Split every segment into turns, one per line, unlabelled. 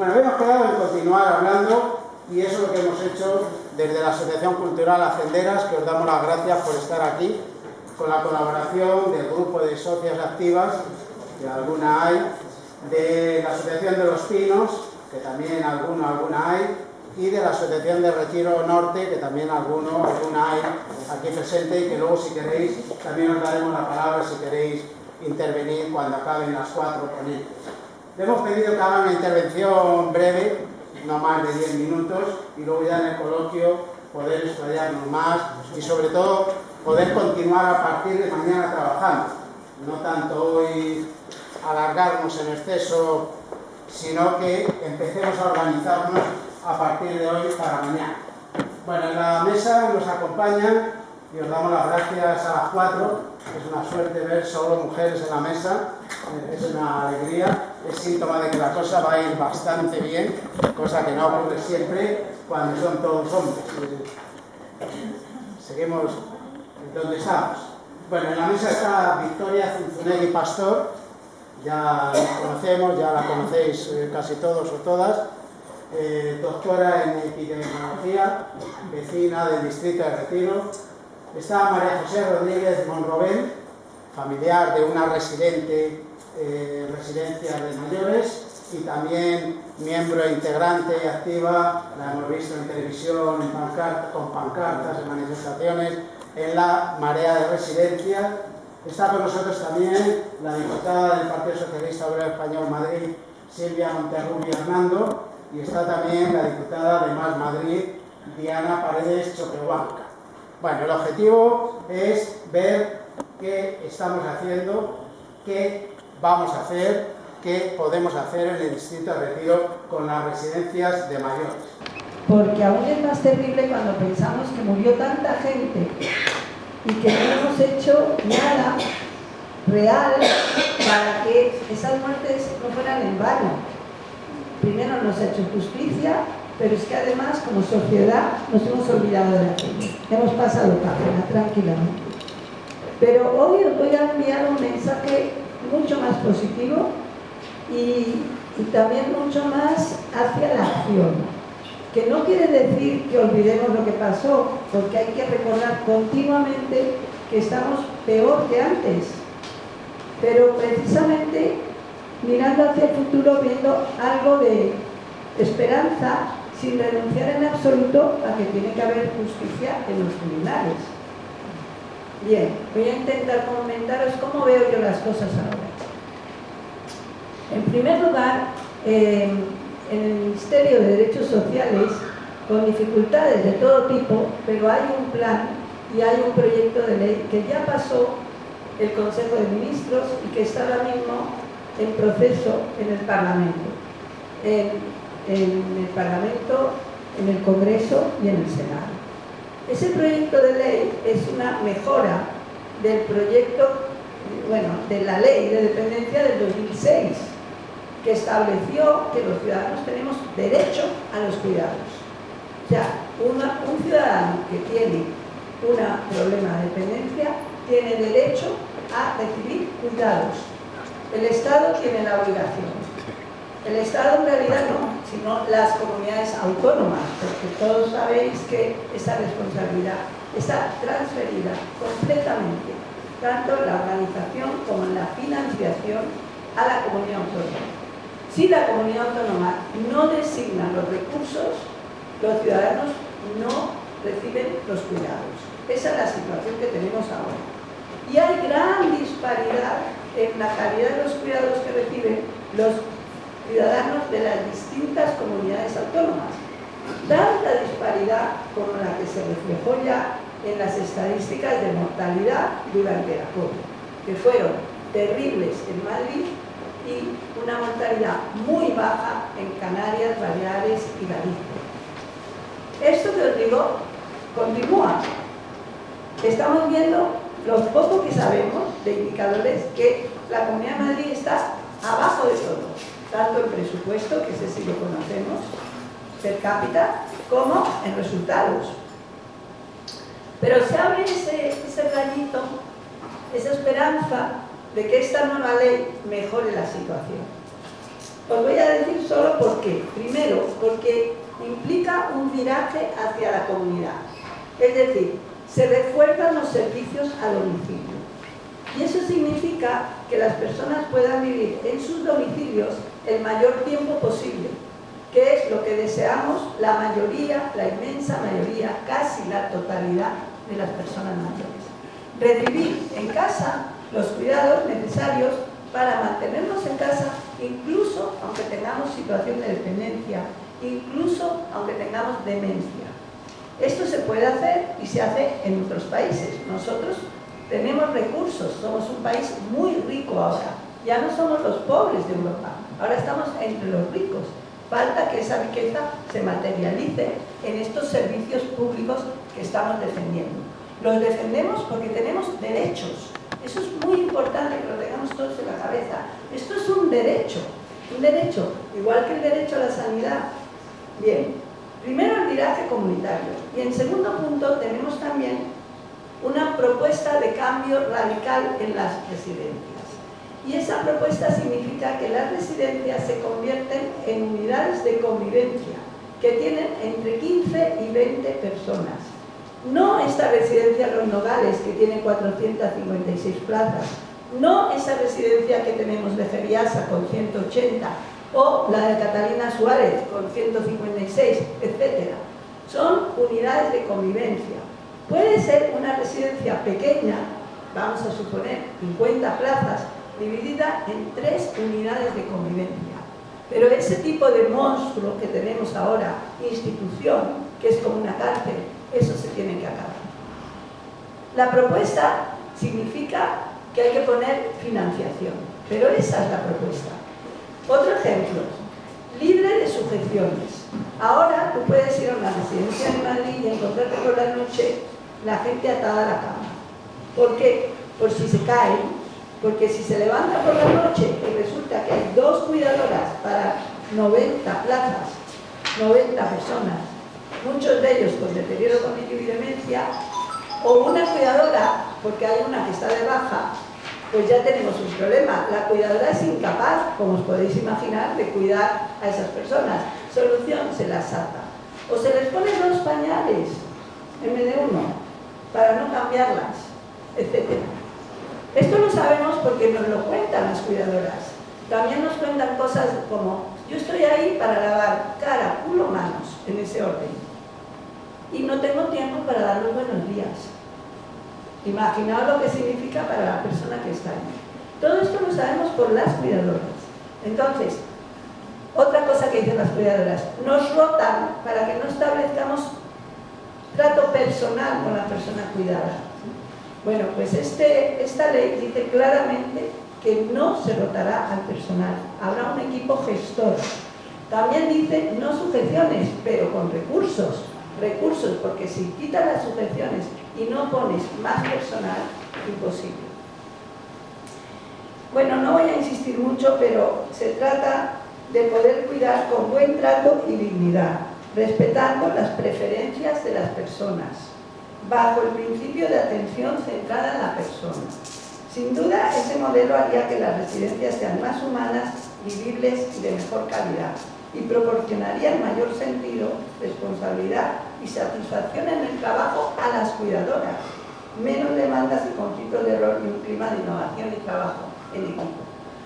Bueno, habíamos quedado en continuar hablando y eso es lo que hemos hecho desde la Asociación Cultural Hacenderas, que os damos las gracias por estar aquí, con la colaboración del grupo de socias activas, que alguna hay, de la Asociación de los Pinos, que también alguna hay, y de la Asociación de Retiro Norte, que también alguna hay aquí presente, y que luego, si queréis, también os daremos la palabra si queréis intervenir cuando acaben las 4 ponentes. Le hemos pedido que hagan una intervención breve, no más de 10 minutos, y luego ya en el coloquio poder explayarnos más y sobre todo poder continuar a partir de mañana trabajando. No tanto hoy alargarnos en exceso, sino que empecemos a organizarnos a partir de hoy para mañana. Bueno, en la mesa nos acompañan y os damos las gracias a las 4. Es una suerte ver solo mujeres en la mesa, es una alegría, es síntoma de que la cosa va a ir bastante bien, cosa que no ocurre siempre cuando son todos hombres. Seguimos donde estamos. Bueno, en la mesa está Victoria Zunzunegui Pastor, ya la conocemos, ya la conocéis casi todos o todas, doctora en epidemiología, vecina del distrito de Retiro. Está María José Rodríguez Monrobén, familiar de una residencia de mayores y también miembro integrante y activa, la hemos visto en televisión, con pancartas, en manifestaciones, en la Marea de Residencia. Está con nosotros también la diputada del Partido Socialista Obrero Español Madrid, Silvia Monterrubio Hernando, y está también la diputada de Más Madrid, Diana Paredes Choquehuanca. Bueno, el objetivo es ver qué estamos haciendo, qué vamos a hacer, qué podemos hacer en el distrito de Retiro con las residencias de mayores.
Porque aún es más terrible cuando pensamos que murió tanta gente y que no hemos hecho nada real para que esas muertes no fueran en vano. Primero no se ha hecho justicia, pero es que además, como sociedad, nos hemos olvidado de aquello. Hemos pasado página tranquilamente. Pero hoy os voy a enviar un mensaje mucho más positivo y también mucho más hacia la acción. Que no quiere decir que olvidemos lo que pasó, porque hay que recordar continuamente que estamos peor que antes. Pero precisamente mirando hacia el futuro, viendo algo de esperanza, sin renunciar en absoluto a que tiene que haber justicia en los tribunales. Bien, voy a intentar comentaros cómo veo yo las cosas ahora. En primer lugar, en el Ministerio de Derechos Sociales, con dificultades de todo tipo, pero hay un plan y hay un proyecto de ley que ya pasó el Consejo de Ministros y que está ahora mismo en proceso en el Parlamento. En el Parlamento, en el Congreso y en el Senado. Ese proyecto de ley es una mejora del proyecto, de la Ley de Dependencia del 2006, que estableció que los ciudadanos tenemos derecho a los cuidados. O sea, un ciudadano que tiene un problema de dependencia tiene derecho a recibir cuidados. El Estado tiene la obligación. El Estado en realidad no, sino las comunidades autónomas, porque todos sabéis que esa responsabilidad está transferida completamente, tanto en la organización como en la financiación, a la comunidad autónoma. Si la comunidad autónoma no designa los recursos, los ciudadanos no reciben los cuidados. Esa es la situación que tenemos ahora. Y hay gran disparidad en la calidad de los cuidados que reciben los ciudadanos de las distintas comunidades autónomas. Tanta disparidad como la que se reflejó ya en las estadísticas de mortalidad durante la COVID, que fueron terribles en Madrid y una mortalidad muy baja en Canarias, Baleares y Galicia. Esto que os digo continúa. Estamos viendo lo poco que sabemos de indicadores que la Comunidad de Madrid está abajo de todo, tanto en presupuesto, que ese sí lo conocemos, per cápita, como en resultados. Pero se abre ese rayito, esa esperanza de que esta nueva ley mejore la situación. Os voy a decir solo por qué. Primero, porque implica un viraje hacia la comunidad. Es decir, se refuerzan los servicios a domicilio. Y eso significa que las personas puedan vivir en sus domicilios el mayor tiempo posible, que es lo que deseamos la mayoría, la inmensa mayoría, casi la totalidad de las personas mayores. Recibir en casa los cuidados necesarios para mantenernos en casa, incluso aunque tengamos situación de dependencia, incluso aunque tengamos demencia. Esto se puede hacer y se hace en otros países. Nosotros tenemos recursos, somos un país muy rico ahora. Ya no somos los pobres de Europa, ahora estamos entre los ricos. Falta que esa riqueza se materialice en estos servicios públicos que estamos defendiendo. Los defendemos porque tenemos derechos. Eso es muy importante que lo tengamos todos en la cabeza. Esto es un derecho, igual que el derecho a la sanidad. Bien, primero el viraje comunitario. Y en segundo punto tenemos también una propuesta de cambio radical en las residencias. Y esa propuesta significa que las residencias se convierten en unidades de convivencia que tienen entre 15 y 20 personas. No esta residencia Los Nogales, que tiene 456 plazas, no esa residencia que tenemos de Geriasa con 180, o la de Catalina Suárez con 156, etc. Son unidades de convivencia. Puede ser una residencia pequeña, vamos a suponer 50 plazas, dividida en 3 unidades de convivencia. Pero ese tipo de monstruo que tenemos ahora, institución, que es como una cárcel, eso se tiene que acabar. La propuesta significa que hay que poner financiación, pero esa es la propuesta. Otro ejemplo, libre de sujeciones. Ahora tú puedes ir a una residencia en Madrid y encontrarte por la noche la gente atada a la cama. ¿Por qué? Por si se caen. Porque si se levanta por la noche y resulta que hay 2 cuidadoras para 90 plazas, 90 personas, muchos de ellos con deterioro cognitivo y demencia, o una cuidadora, porque hay una que está de baja, pues ya tenemos un problema. La cuidadora es incapaz, como os podéis imaginar, de cuidar a esas personas. Solución, se las ata. O se les pone 2 pañales en vez de 1, para no cambiarlas, etc. Esto lo sabemos porque nos lo cuentan las cuidadoras. También nos cuentan cosas como: yo estoy ahí para lavar cara, culo, manos, en ese orden, y no tengo tiempo para dar los buenos días. Imaginaos lo que significa para la persona que está ahí. Todo esto lo sabemos por las cuidadoras. Entonces, otra cosa que dicen las cuidadoras: nos rotan para que no establezcamos trato personal con la persona cuidada. Bueno, pues esta ley dice claramente que no se rotará al personal, habrá un equipo gestor. También dice no sujeciones, pero con recursos, porque si quitas las sujeciones y no pones más personal, imposible. Bueno, no voy a insistir mucho, pero se trata de poder cuidar con buen trato y dignidad, respetando las preferencias de las personas, bajo el principio de atención centrada en la persona. Sin duda, ese modelo haría que las residencias sean más humanas, vivibles y de mejor calidad, y proporcionaría mayor sentido, responsabilidad y satisfacción en el trabajo a las cuidadoras, menos demandas y conflictos de rol y un clima de innovación y trabajo en equipo.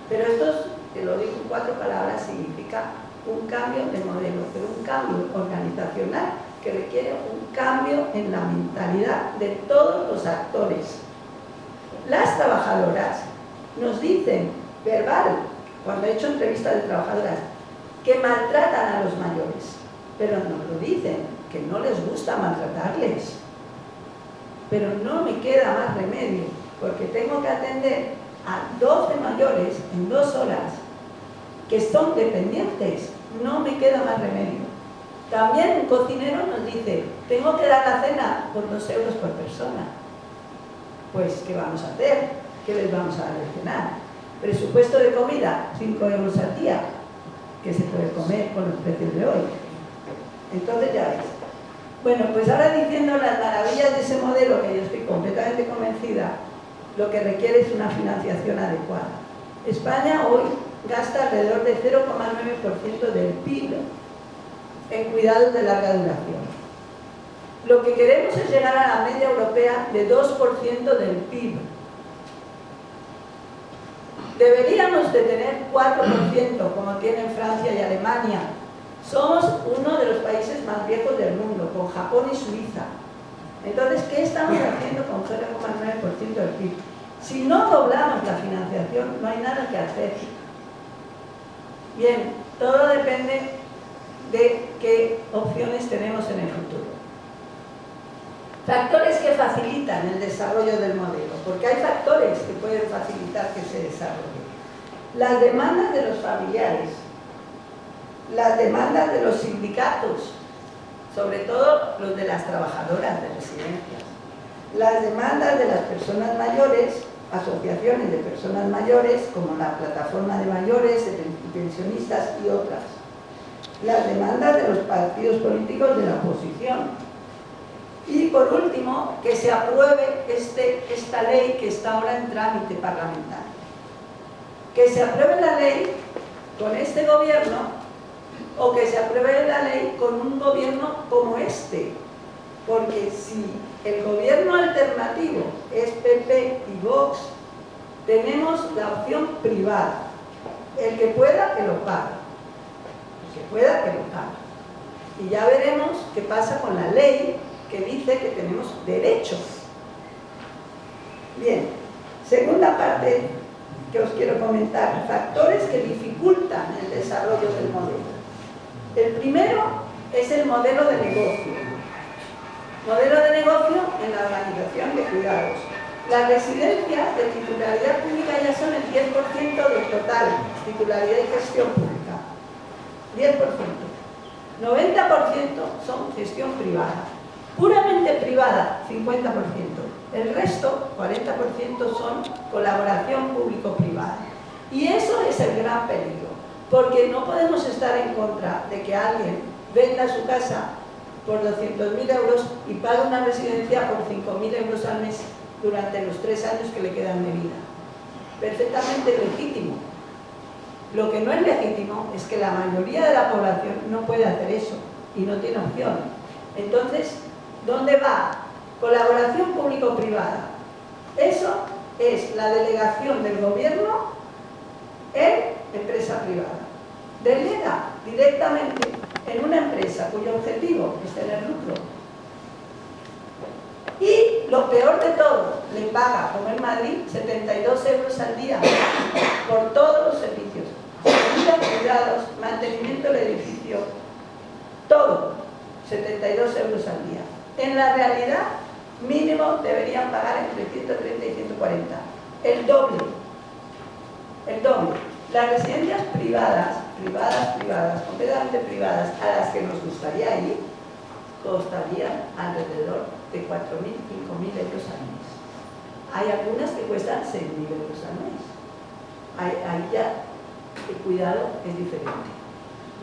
Pero esto, te lo digo en 4 palabras, significa un cambio de modelo, pero un cambio organizacional que requiere un cambio en la mentalidad de todos los actores. Las trabajadoras nos dicen, verbal, cuando he hecho entrevistas de trabajadoras, que maltratan a los mayores, pero nos lo dicen, que no les gusta maltratarles. Pero no me queda más remedio, porque tengo que atender a 12 mayores en 2 horas, que son dependientes, no me queda más remedio. También un cocinero nos dice, tengo que dar la cena por 2 euros por persona. Pues, ¿qué vamos a hacer? ¿Qué les vamos a dar de cenar? Presupuesto de comida, 5 euros al día, que se puede comer con los precios de hoy. Entonces ya veis. Bueno, pues ahora diciendo las maravillas de ese modelo, que yo estoy completamente convencida, lo que requiere es una financiación adecuada. España hoy gasta alrededor de 0,9% del PIB en cuidados de larga duración. Lo que queremos es llegar a la media europea de 2% del PIB. Deberíamos de tener 4%, como tienen Francia y Alemania. Somos uno de los países más viejos del mundo, con Japón y Suiza. Entonces, ¿qué estamos haciendo con 0,9% del PIB? Si no doblamos la financiación, no hay nada que hacer. Bien, todo depende de qué opciones tenemos en el futuro. Factores que facilitan el desarrollo del modelo, porque hay factores que pueden facilitar que se desarrolle. Las demandas de los familiares, las demandas de los sindicatos, sobre todo los de las trabajadoras de residencias, las demandas de las personas mayores, asociaciones de personas mayores, como la Plataforma de Mayores, de Pensionistas y otras, las demandas de los partidos políticos de la oposición. Y por último, que se apruebe esta ley que está ahora en trámite parlamentario. Que se apruebe la ley con este gobierno o que se apruebe la ley con un gobierno como este. Porque si el gobierno alternativo es PP y Vox, tenemos la opción privada. El que pueda, que lo pague. El que pueda, que lo pague. Y ya veremos qué pasa con la ley que dice que tenemos derechos. Bien, segunda parte que os quiero comentar, factores que dificultan el desarrollo del modelo. El primero es el modelo de negocio. Modelo de negocio en la organización de cuidados. Las residencias de titularidad pública ya son el 10% del total, titularidad y gestión pública. 10%. 90% son gestión privada. Puramente privada, 50%. El resto, 40%, son colaboración público-privada. Y eso es el gran peligro, porque no podemos estar en contra de que alguien venda su casa por 200.000 euros y pague una residencia por 5.000 euros al mes durante los 3 años que le quedan de vida. Perfectamente legítimo. Lo que no es legítimo es que la mayoría de la población no puede hacer eso y no tiene opción. Entonces, ¿dónde va? Colaboración público-privada. Eso es la delegación del gobierno en empresa privada. Delega directamente en una empresa cuyo objetivo es tener lucro. Y lo peor de todo, le paga, como en Madrid, 72 euros al día por todos los servicios. Comida, cuidados, mantenimiento del edificio, todo. 72 euros al día. En la realidad, mínimo deberían pagar entre 130 y 140. El doble. El doble. Las residencias privadas, completamente privadas, a las que nos gustaría ir, costarían alrededor de 4.000, 5.000 euros al mes. Hay algunas que cuestan 6.000 euros al mes. Ahí ya el cuidado es diferente,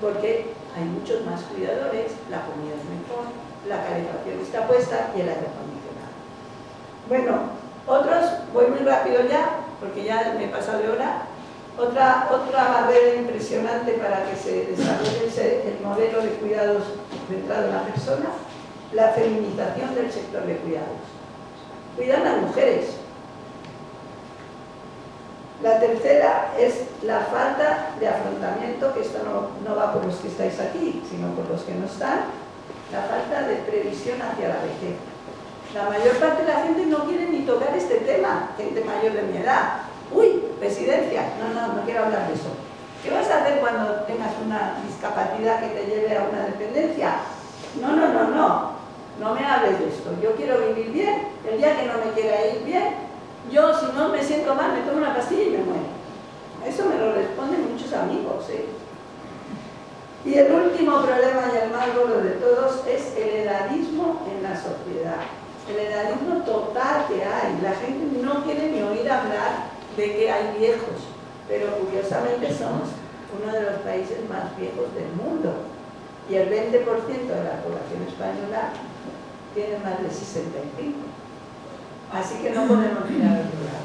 porque hay muchos más cuidadores, la comida es mejor, la calefacción está puesta y el aire acondicionado. Bueno, otros, voy muy rápido ya, porque ya me he pasado de hora. Otra barrera impresionante para que se desarrolle el modelo de cuidados centrado en la persona, la feminización del sector de cuidados. Cuidan a mujeres. La tercera es la falta de afrontamiento, que esto no va por los que estáis aquí, sino por los que no están, la falta de previsión hacia la vejez. La mayor parte de la gente no quiere ni tocar este tema, gente mayor de mi edad. Uy, residencia, no quiero hablar de eso. ¿Qué vas a hacer cuando tengas una discapacidad que te lleve a una dependencia? No me hables de esto. Yo quiero vivir bien, el día que no me quiera ir bien, yo si no me siento mal me tomo una pastilla y me muero. Eso me lo responden muchos amigos, ¿eh? Y el último problema y el más gordo de todos es el edadismo en la sociedad. El edadismo total que hay. La gente no quiere ni oír hablar de que hay viejos, pero curiosamente somos uno de los países más viejos del mundo y el 20% de la población española tiene más de 65, así que no podemos mirar a otro lado.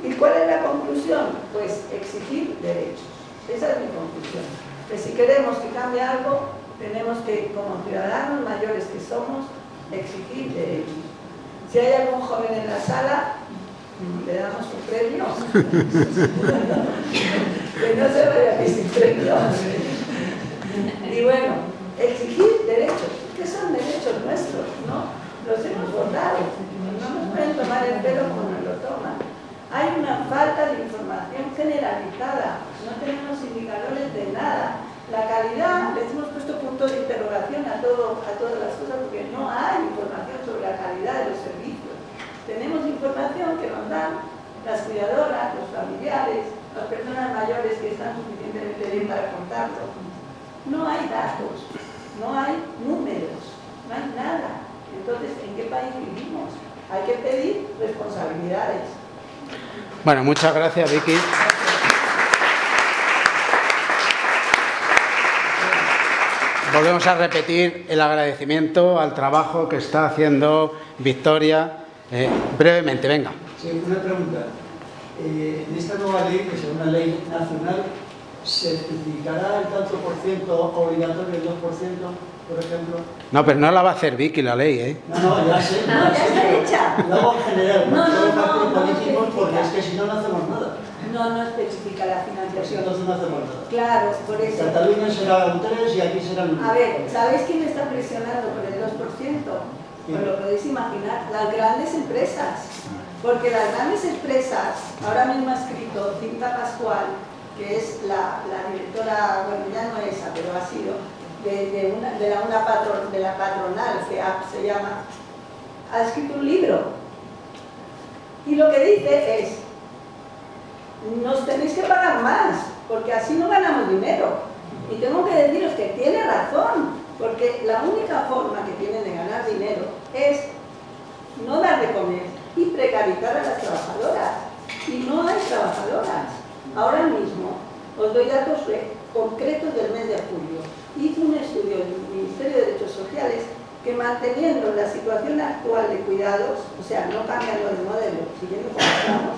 ¿Y cuál es la conclusión? Pues exigir derechos. Esa es mi conclusión. Que si queremos que cambie algo, tenemos que, como ciudadanos mayores que somos, exigir derechos. Si hay algún joven en la sala, le damos un premio. Que no se vaya a sin premio. Y bueno, exigir derechos, que son derechos nuestros, ¿no? Los hemos votado, no nos pueden tomar el pelo como nos lo toman. Hay una falta de información generalizada, no tenemos indicadores de nada. La calidad, les hemos puesto punto de interrogación a todas las cosas porque no hay información sobre la calidad de los servicios. Tenemos información que nos dan las cuidadoras, los familiares, las personas mayores que están suficientemente bien para contarlo. No hay datos, no hay números, no hay nada. Entonces, ¿en qué país vivimos? Hay que pedir responsabilidades.
Bueno, muchas gracias, Vicky. Volvemos a repetir el agradecimiento al trabajo que está haciendo Victoria. Brevemente, venga.
Sí, una pregunta. En esta nueva ley, que será una ley nacional, ¿se especificará el tanto por ciento obligatorio, el 2%, por ejemplo?
No, pero no la va a hacer Vicky la ley, ¿eh?
No, ya sé.
No, ya está hecha.
Lo hago en general,
No
políticos, porque es que si no, no hacemos nada.
No especifica la financiación.
Entonces no hacemos nada.
Claro, por eso.
Cataluña será un 3 y aquí será un 1.
A ver, ¿sabéis quién está presionando por el 2%? Pues lo podéis imaginar, las grandes empresas. Porque las grandes empresas, ahora mismo ha escrito Cinta Pascual, que es la directora, bueno, ya no esa, pero ha sido, de la patronal, FEAP se llama, ha escrito un libro. Y lo que dice es, nos tenéis que pagar más, porque así no ganamos dinero. Y tengo que deciros que tiene razón, porque la única forma que tienen de ganar dinero es no dar de comer y precarizar a las trabajadoras. Y no hay trabajadoras. Ahora mismo, os doy datos concretos del mes de julio. Hizo un estudio del Ministerio de Derechos Sociales que, manteniendo la situación actual de cuidados, o sea, no cambiando de modelo, siguiendo como estamos,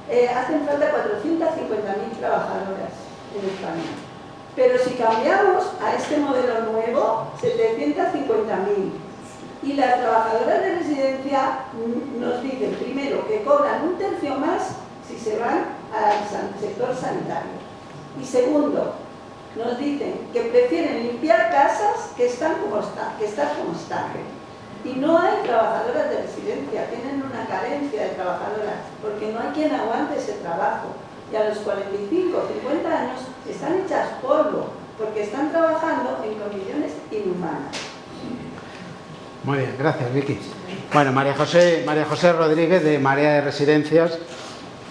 hacen falta 450.000 trabajadoras en España. Pero si cambiamos a este modelo nuevo, 750.000. Y las trabajadoras de residencia nos dicen, primero, que cobran un tercio más si se van al sector sanitario. Y segundo, nos dicen que prefieren limpiar casas que estar como están. Y no hay trabajadoras de residencia, tienen una carencia de trabajadoras, porque no hay quien aguante ese trabajo. Y a los 45 o 50 años están hechas polvo, porque están trabajando en condiciones inhumanas.
Muy bien, gracias, Vicky. Bueno, María José Rodríguez, de Marea de Residencias.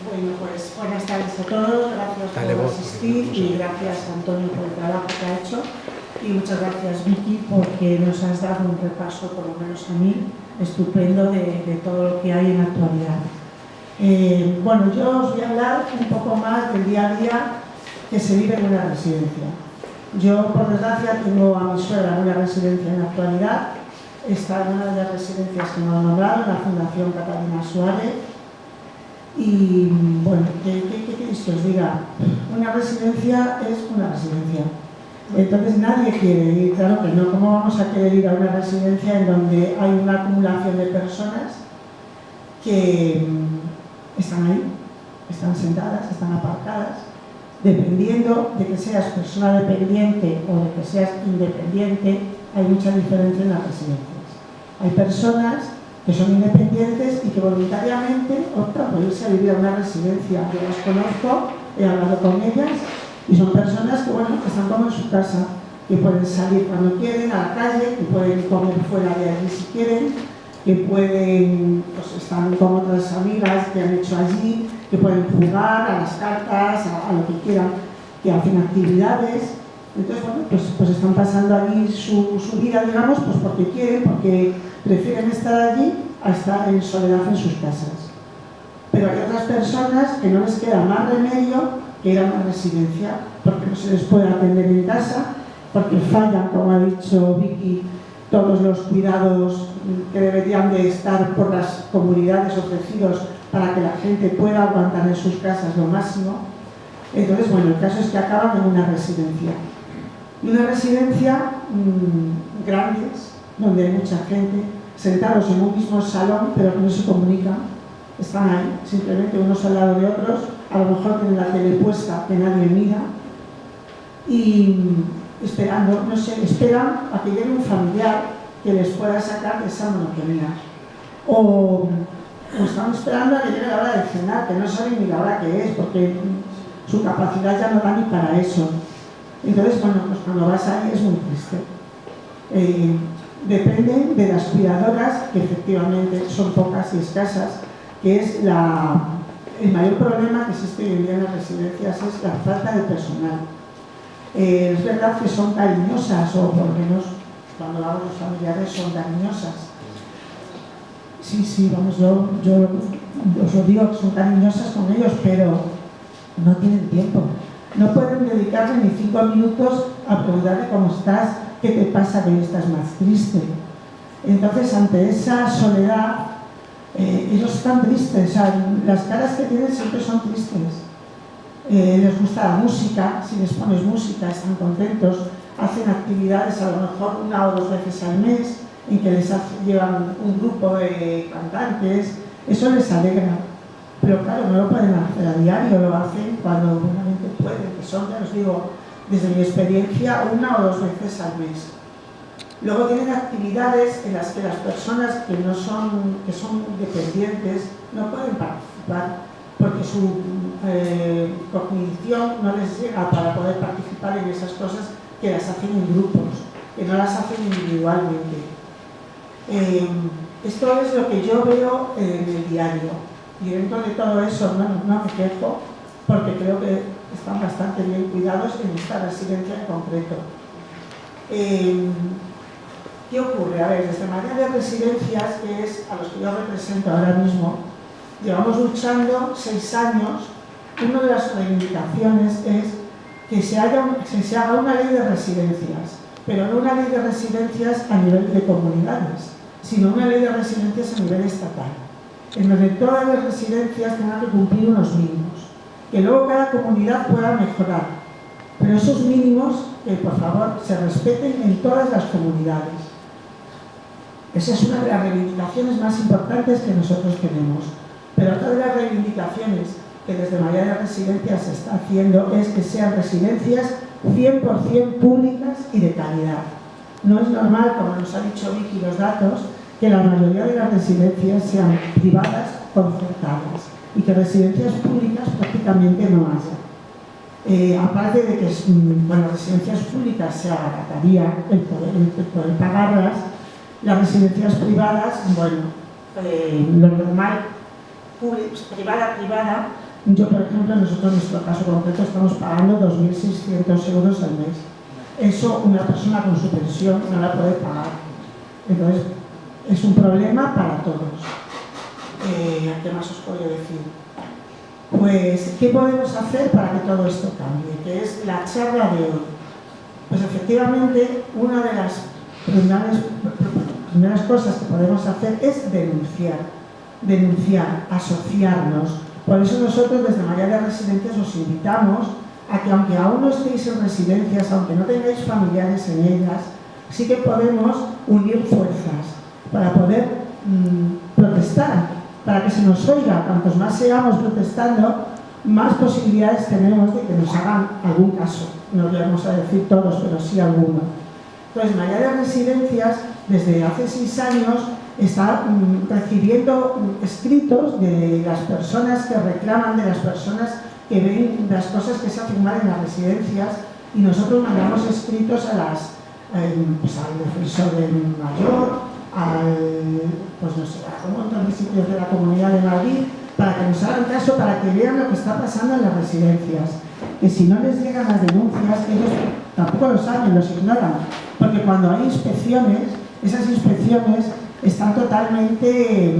Bueno, pues buenas tardes a todos, gracias por asistir y gracias, Antonio, por el trabajo que ha hecho. Y muchas gracias, Vicky, porque nos has dado un repaso, por lo menos a mí, estupendo de todo lo que hay en la actualidad. Bueno, yo os voy a hablar un poco más del día a día que se vive en una residencia. Yo, por desgracia, tengo a mi suegra en una residencia en la actualidad. Está en una de las residencias que me han nombrado, en la Fundación Catalina Suárez. Y bueno, ¿qué queréis que os diga? Una residencia es una residencia. Entonces nadie quiere ir, claro que no. ¿Cómo vamos a querer ir a una residencia en donde hay una acumulación de personas que están ahí, están sentadas, están aparcadas, dependiendo de que seas persona dependiente o de que seas independiente? Hay mucha diferencia en las residencias. Hay personas que son independientes y que voluntariamente optan por irse a vivir a una residencia. Yo las conozco, he hablado con ellas y son personas que, bueno, que están como en su casa, que pueden salir cuando quieren a la calle, que pueden comer fuera de allí si quieren, que pueden, pues están con otras amigas que han hecho allí, que pueden jugar a las cartas, a lo que quieran, que hacen actividades. Entonces, bueno, pues están pasando allí su vida, digamos, pues porque quieren, porque prefieren estar allí a estar en soledad en sus casas. Pero hay otras personas que no les queda más remedio que ir a una residencia, porque no se les puede atender en casa, porque fallan, como ha dicho Vicky, todos los cuidados que deberían de estar por las comunidades ofrecidos para que la gente pueda aguantar en sus casas lo máximo. Entonces, bueno, el caso es que acaban en una residencia. Y una residencia grandes, donde hay mucha gente, sentados en un mismo salón, pero que no se comunican. Están ahí, simplemente unos al lado de otros, a lo mejor tienen la tele puesta que nadie mira, y esperando, no sé, esperan a que llegue un familiar que les pueda sacar de esa monotonía. O están esperando a que llegue la hora de cenar, que no saben ni la hora que es, porque su capacidad ya no da ni para eso. Entonces, bueno, pues cuando vas ahí es muy triste. Dependen de las cuidadoras, que efectivamente son pocas y escasas, que es el mayor problema que existe hoy en día en las residencias, es la falta de personal. Es verdad que son cariñosas, o por lo menos cuando hago los familiares son cariñosas. Sí, vamos, yo os lo digo, que son cariñosas con ellos, pero no tienen tiempo. No pueden dedicarle ni 5 minutos a preguntarle cómo estás, qué te pasa, que hoy estás más triste. Entonces, ante esa soledad, ellos están tristes, o sea, las caras que tienen siempre son tristes. Les gusta la música, si les pones música están contentos, hacen actividades a lo mejor 1 o 2 veces al mes, en que les llevan un grupo de cantantes, eso les alegra. Pero claro, no lo pueden hacer a diario, lo hacen cuando buenamente pueden, que son, ya os digo, desde mi experiencia, 1 o 2 veces al mes. Luego tienen actividades en las que las personas que son dependientes no pueden participar porque su cognición no les llega para poder participar en esas cosas que las hacen en grupos, que no las hacen individualmente. Esto es lo que yo veo en el diario. Y dentro de todo eso, bueno, no me quejo, porque creo que están bastante bien cuidados en esta residencia en concreto. ¿Qué ocurre? A ver, desde María de Residencias, que es a los que yo represento ahora mismo, llevamos luchando 6 años. Una de las reivindicaciones es que se haga una ley de residencias, pero no una ley de residencias a nivel de comunidades, sino una ley de residencias a nivel estatal, en donde todas las residencias tengan que cumplir unos mínimos, que luego cada comunidad pueda mejorar, pero esos mínimos, que por favor se respeten en todas las comunidades. Esa es una de las reivindicaciones más importantes que nosotros tenemos. Pero otra de las reivindicaciones que desde María de Residencias se está haciendo es que sean residencias 100% públicas y de calidad. No es normal, como nos ha dicho Vicky los datos, que la mayoría de las residencias sean privadas concertadas y que residencias públicas prácticamente no haya. Aparte de que residencias públicas se abarataría el poder pagarlas, las residencias privadas, lo normal, privada, yo por ejemplo, nosotros en nuestro caso concreto estamos pagando 2.600 euros al mes. Eso una persona con su pensión no la puede pagar. Entonces, es un problema para todos. ¿Qué más os puedo decir? Pues, ¿qué podemos hacer para que todo esto cambie? Que es la charla de hoy. Pues efectivamente, una de las primeras cosas que podemos hacer es denunciar, asociarnos. Por eso nosotros desde María de Residencias os invitamos a que, aunque aún no estéis en residencias, aunque no tengáis familiares en ellas, sí que podemos unir fuerzas para poder protestar, para que se nos oiga. Cuantos más seamos protestando, más posibilidades tenemos de que nos hagan algún caso. No vamos a decir todos, pero sí alguno. Entonces, María de Residencias, desde hace 6 años, está recibiendo escritos de las personas que reclaman, de las personas que ven las cosas que se afirman en las residencias, y nosotros mandamos escritos al defensor del mayor, a un montón de sitios de la Comunidad de Madrid, para que nos hagan caso, para que vean lo que está pasando en las residencias. Que si no les llegan las denuncias, ellos tampoco lo saben, los ignoran, porque cuando hay inspecciones, esas inspecciones están totalmente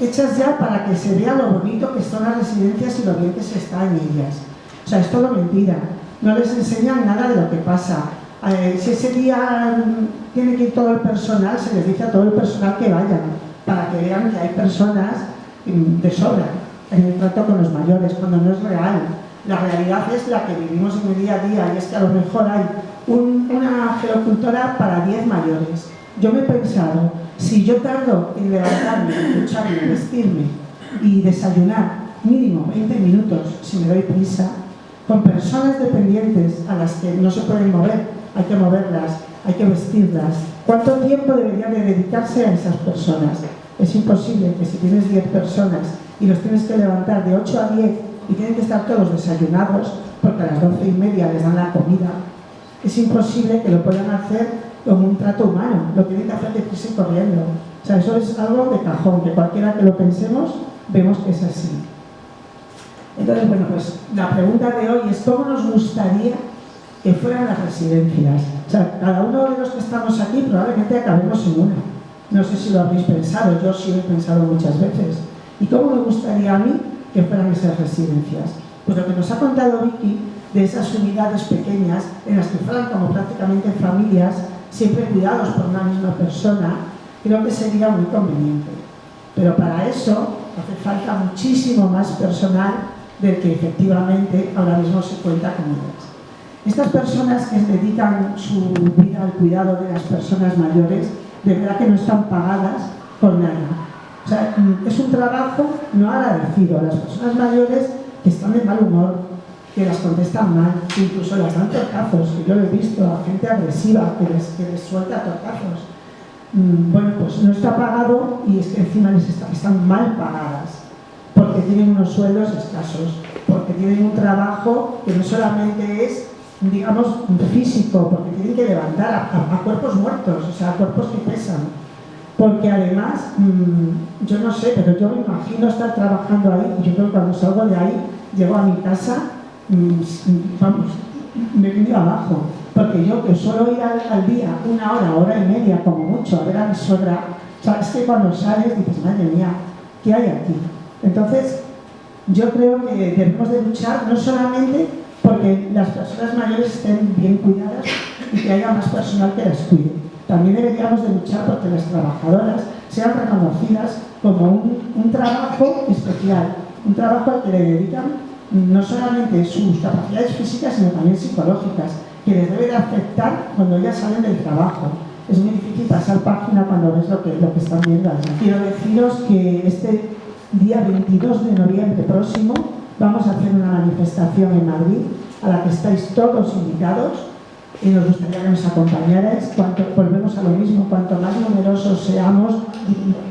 hechas ya para que se vea lo bonito que son las residencias y lo bien que se está en ellas. O sea, es todo mentira. No les enseñan nada de lo que pasa. Si ese día tiene que ir todo el personal, se les dice a todo el personal que vayan, para que vean que hay personas de sobra en el trato con los mayores, cuando no es real. La realidad es la que vivimos en el día a día, y es que a lo mejor hay una gerocultora para 10 mayores. Yo me he pensado, si yo tardo en levantarme, ducharme, vestirme y desayunar mínimo 20 minutos, si me doy prisa, con personas dependientes a las que no se pueden mover, hay que moverlas, hay que vestirlas, ¿cuánto tiempo debería de dedicarse a esas personas? Es imposible que si tienes 10 personas y los tienes que levantar de 8 a 10 y tienen que estar todos desayunados porque a las 12:30 les dan la comida, es imposible que lo puedan hacer como un trato humano, lo tienen que hacer deprisa y corriendo. O sea, eso es algo de cajón, que cualquiera que lo pensemos vemos que es así. Entonces, bueno, pues la pregunta de hoy es ¿cómo nos gustaría que fueran las residencias? O sea, cada uno de los que estamos aquí probablemente acabemos en una. No sé si lo habéis pensado, yo sí lo he pensado muchas veces. ¿Y cómo me gustaría a mí que fueran esas residencias? Pues lo que nos ha contado Vicky de esas unidades pequeñas en las que fueran como prácticamente familias, siempre cuidados por una misma persona, creo que sería muy conveniente. Pero para eso hace falta muchísimo más personal del que efectivamente ahora mismo se cuenta con ellas. Estas personas que dedican su vida al cuidado de las personas mayores, de verdad que no están pagadas con nada. O sea, es un trabajo no agradecido a las personas mayores que están de mal humor, que las contestan mal, que incluso las dan tortazos, que yo lo he visto, a gente agresiva que les suelta tortazos. Bueno, pues no está pagado y es que encima están mal pagadas, porque tienen unos sueldos escasos, porque tienen un trabajo que no solamente es, digamos, físico, porque tienen que levantar a cuerpos muertos, o sea, a cuerpos que pesan. Porque además, yo no sé, pero yo me imagino estar trabajando ahí, y yo creo que cuando salgo de ahí, llego a mi casa, vamos, me vine abajo. Porque yo que suelo ir al día 1 hora, 1 hora y media, como mucho, a ver a mi suegra, o sea, es que cuando sales dices, madre mía, ¿qué hay aquí? Entonces, yo creo que debemos de luchar no solamente porque las personas mayores estén bien cuidadas y que haya más personal que las cuide. También deberíamos de luchar porque las trabajadoras sean reconocidas como un trabajo especial, un trabajo al que le dedican no solamente sus capacidades físicas, sino también psicológicas, que les debe de afectar cuando ya salen del trabajo. Es muy difícil pasar página cuando ves lo que están viendo allí. Quiero deciros que este día 22 de noviembre próximo vamos a hacer una manifestación en Madrid a la que estáis todos invitados y nos gustaría que nos acompañarais. Volvemos a lo mismo, cuanto más numerosos seamos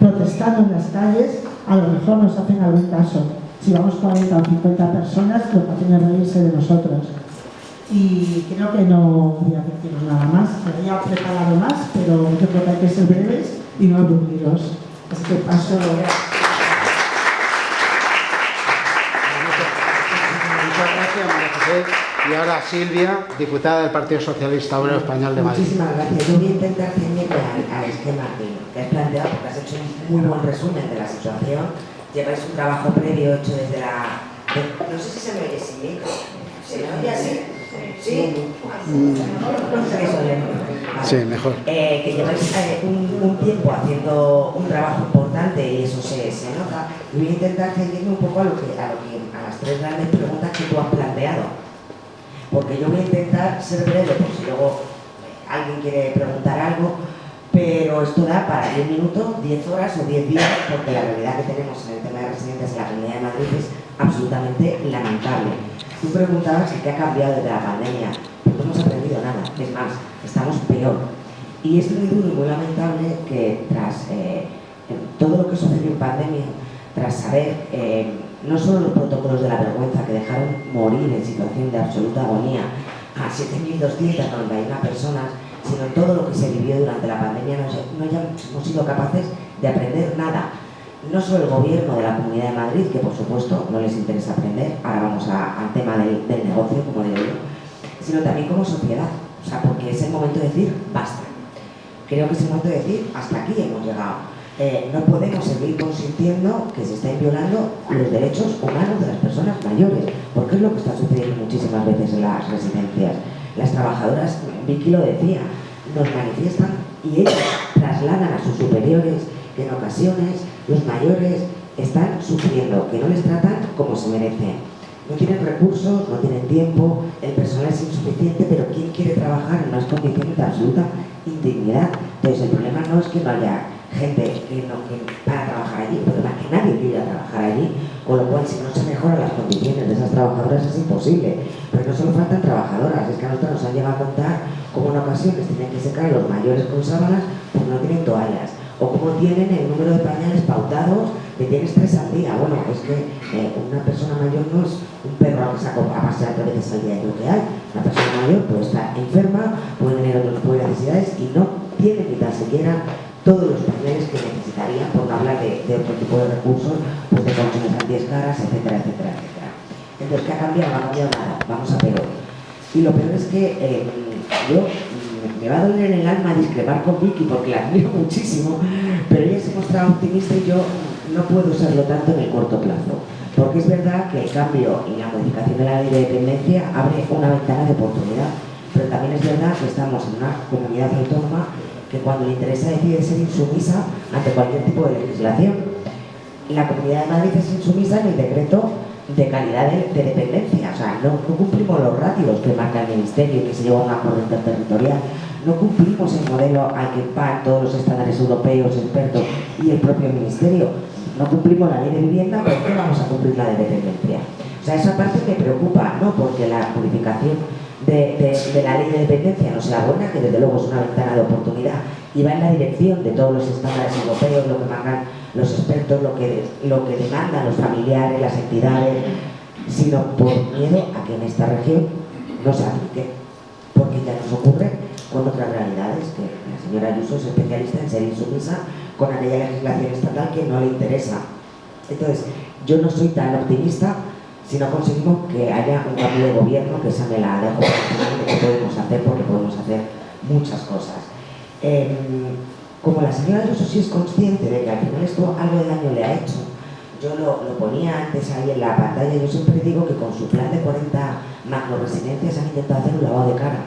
protestando en las calles, a lo mejor nos hacen algún caso. Si vamos 40 o 50 personas, lo que hacen es reírse de nosotros. Y creo que no voy a deciros nada más. Me había preparado más, pero yo creo que hay que ser breves y no aburridos. Así que paso.
Muchas gracias, María José. Y ahora Silvia, diputada del Partido Socialista Obrero Español de Madrid.
Muchísimas gracias. Yo voy a intentar ceñirme al esquema que has planteado, porque has hecho un muy buen resumen de la situación. Lleváis un trabajo previo hecho desde la... No sé si se me oye, ¿sí? ¿Se me oye así? ¿Sí?
Sí, mejor.
Que lleváis un tiempo haciendo un trabajo importante y eso se nota. Y voy a intentar ceñirme un poco a las 3 grandes preguntas que tú has planteado. Porque yo voy a intentar ser breve, por si luego alguien quiere preguntar algo, pero esto da para 10 minutos, 10 horas o 10 días, porque la realidad que tenemos en el tema de residentes en la Comunidad de Madrid es absolutamente lamentable. Tú preguntabas qué ha cambiado desde la pandemia, pero no hemos aprendido nada, es más, estamos peor. Y es muy duro y muy lamentable que tras todo lo que sucedió en pandemia, tras saber no solo los protocolos de la vergüenza que dejaron morir en situación de absoluta agonía a 7.291 personas, sino todo lo que se vivió durante la pandemia, no hemos sido capaces de aprender nada. No solo el gobierno de la Comunidad de Madrid, que por supuesto no les interesa aprender, ahora vamos al tema del negocio, como digo yo, sino también como sociedad, o sea, porque es el momento de decir basta. Creo que es el momento de decir hasta aquí hemos llegado. No podemos seguir consintiendo que se estén violando los derechos humanos de las personas mayores, porque es lo que está sucediendo muchísimas veces en las residencias. Las trabajadoras, Vicky lo decía, nos manifiestan y ellos trasladan a sus superiores que en ocasiones los mayores están sufriendo, que no les tratan como se merecen. No tienen recursos, no tienen tiempo, el personal es insuficiente, pero ¿quién quiere trabajar en unas condiciones de absoluta indignidad? Entonces, el problema no es que no haya gente que para trabajar allí, el problema es que nadie quiere trabajar allí, con lo cual, si no se mejoran las condiciones de esas trabajadoras es imposible. Pero no solo faltan trabajadoras, es que a nosotros nos han llegado a contar cómo en ocasiones tienen que secar los mayores con sábanas porque no tienen toallas, o cómo tienen el número de pañales pautados que tienes 3 al día. Bueno, es que una persona mayor no es un perro que saca a pasear 3 veces al día, es lo que hay. Una persona mayor puede estar enferma, puede tener otras necesidades y no tiene ni tan siquiera todos los pañales que necesitaría, por no hablar de otro tipo de recursos, pues de colchones antiescaras, etcétera, etcétera, etcétera. Entonces, ¿qué ha cambiado? No ha cambiado nada, vamos a peor. Y lo peor es que me va a doler en el alma discrepar con Vicky porque la admiro muchísimo, pero ella se mostraba optimista y yo no puedo serlo tanto en el corto plazo. Porque es verdad que el cambio y la modificación de la ley de dependencia abre una ventana de oportunidad, pero también es verdad que estamos en una comunidad autónoma que cuando le interesa decide ser insumisa ante cualquier tipo de legislación. La Comunidad de Madrid es insumisa en el decreto de calidad de dependencia, o sea, no cumplimos los ratios que marca el Ministerio, que se lleva a un acuerdo interterritorial, no cumplimos el modelo al que van todos los estándares europeos, expertos y el propio Ministerio, no cumplimos la ley de vivienda, ¿por qué vamos a cumplir la de dependencia? O sea, esa parte me preocupa, no porque la modificación de la ley de dependencia no sea buena, que desde luego es una ventana de oportunidad y va en la dirección de todos los estándares europeos, lo que marcan los expertos, lo que demandan los familiares, las entidades, sino por miedo a que en esta región no se aplique, porque ya nos ocurre con otras realidades, que la señora Ayuso es especialista en ser insumisa con aquella legislación estatal que no le interesa. Entonces, yo no soy tan optimista si no conseguimos que haya un cambio de gobierno, que esa me la dejo personal de qué podemos hacer, porque podemos hacer muchas cosas. Como la señora Ayuso sí es consciente de que al final esto algo de daño le ha hecho, yo lo ponía antes ahí en la pantalla, yo siempre digo que con su plan de 40 macroresidencias han intentado hacer un lavado de cara,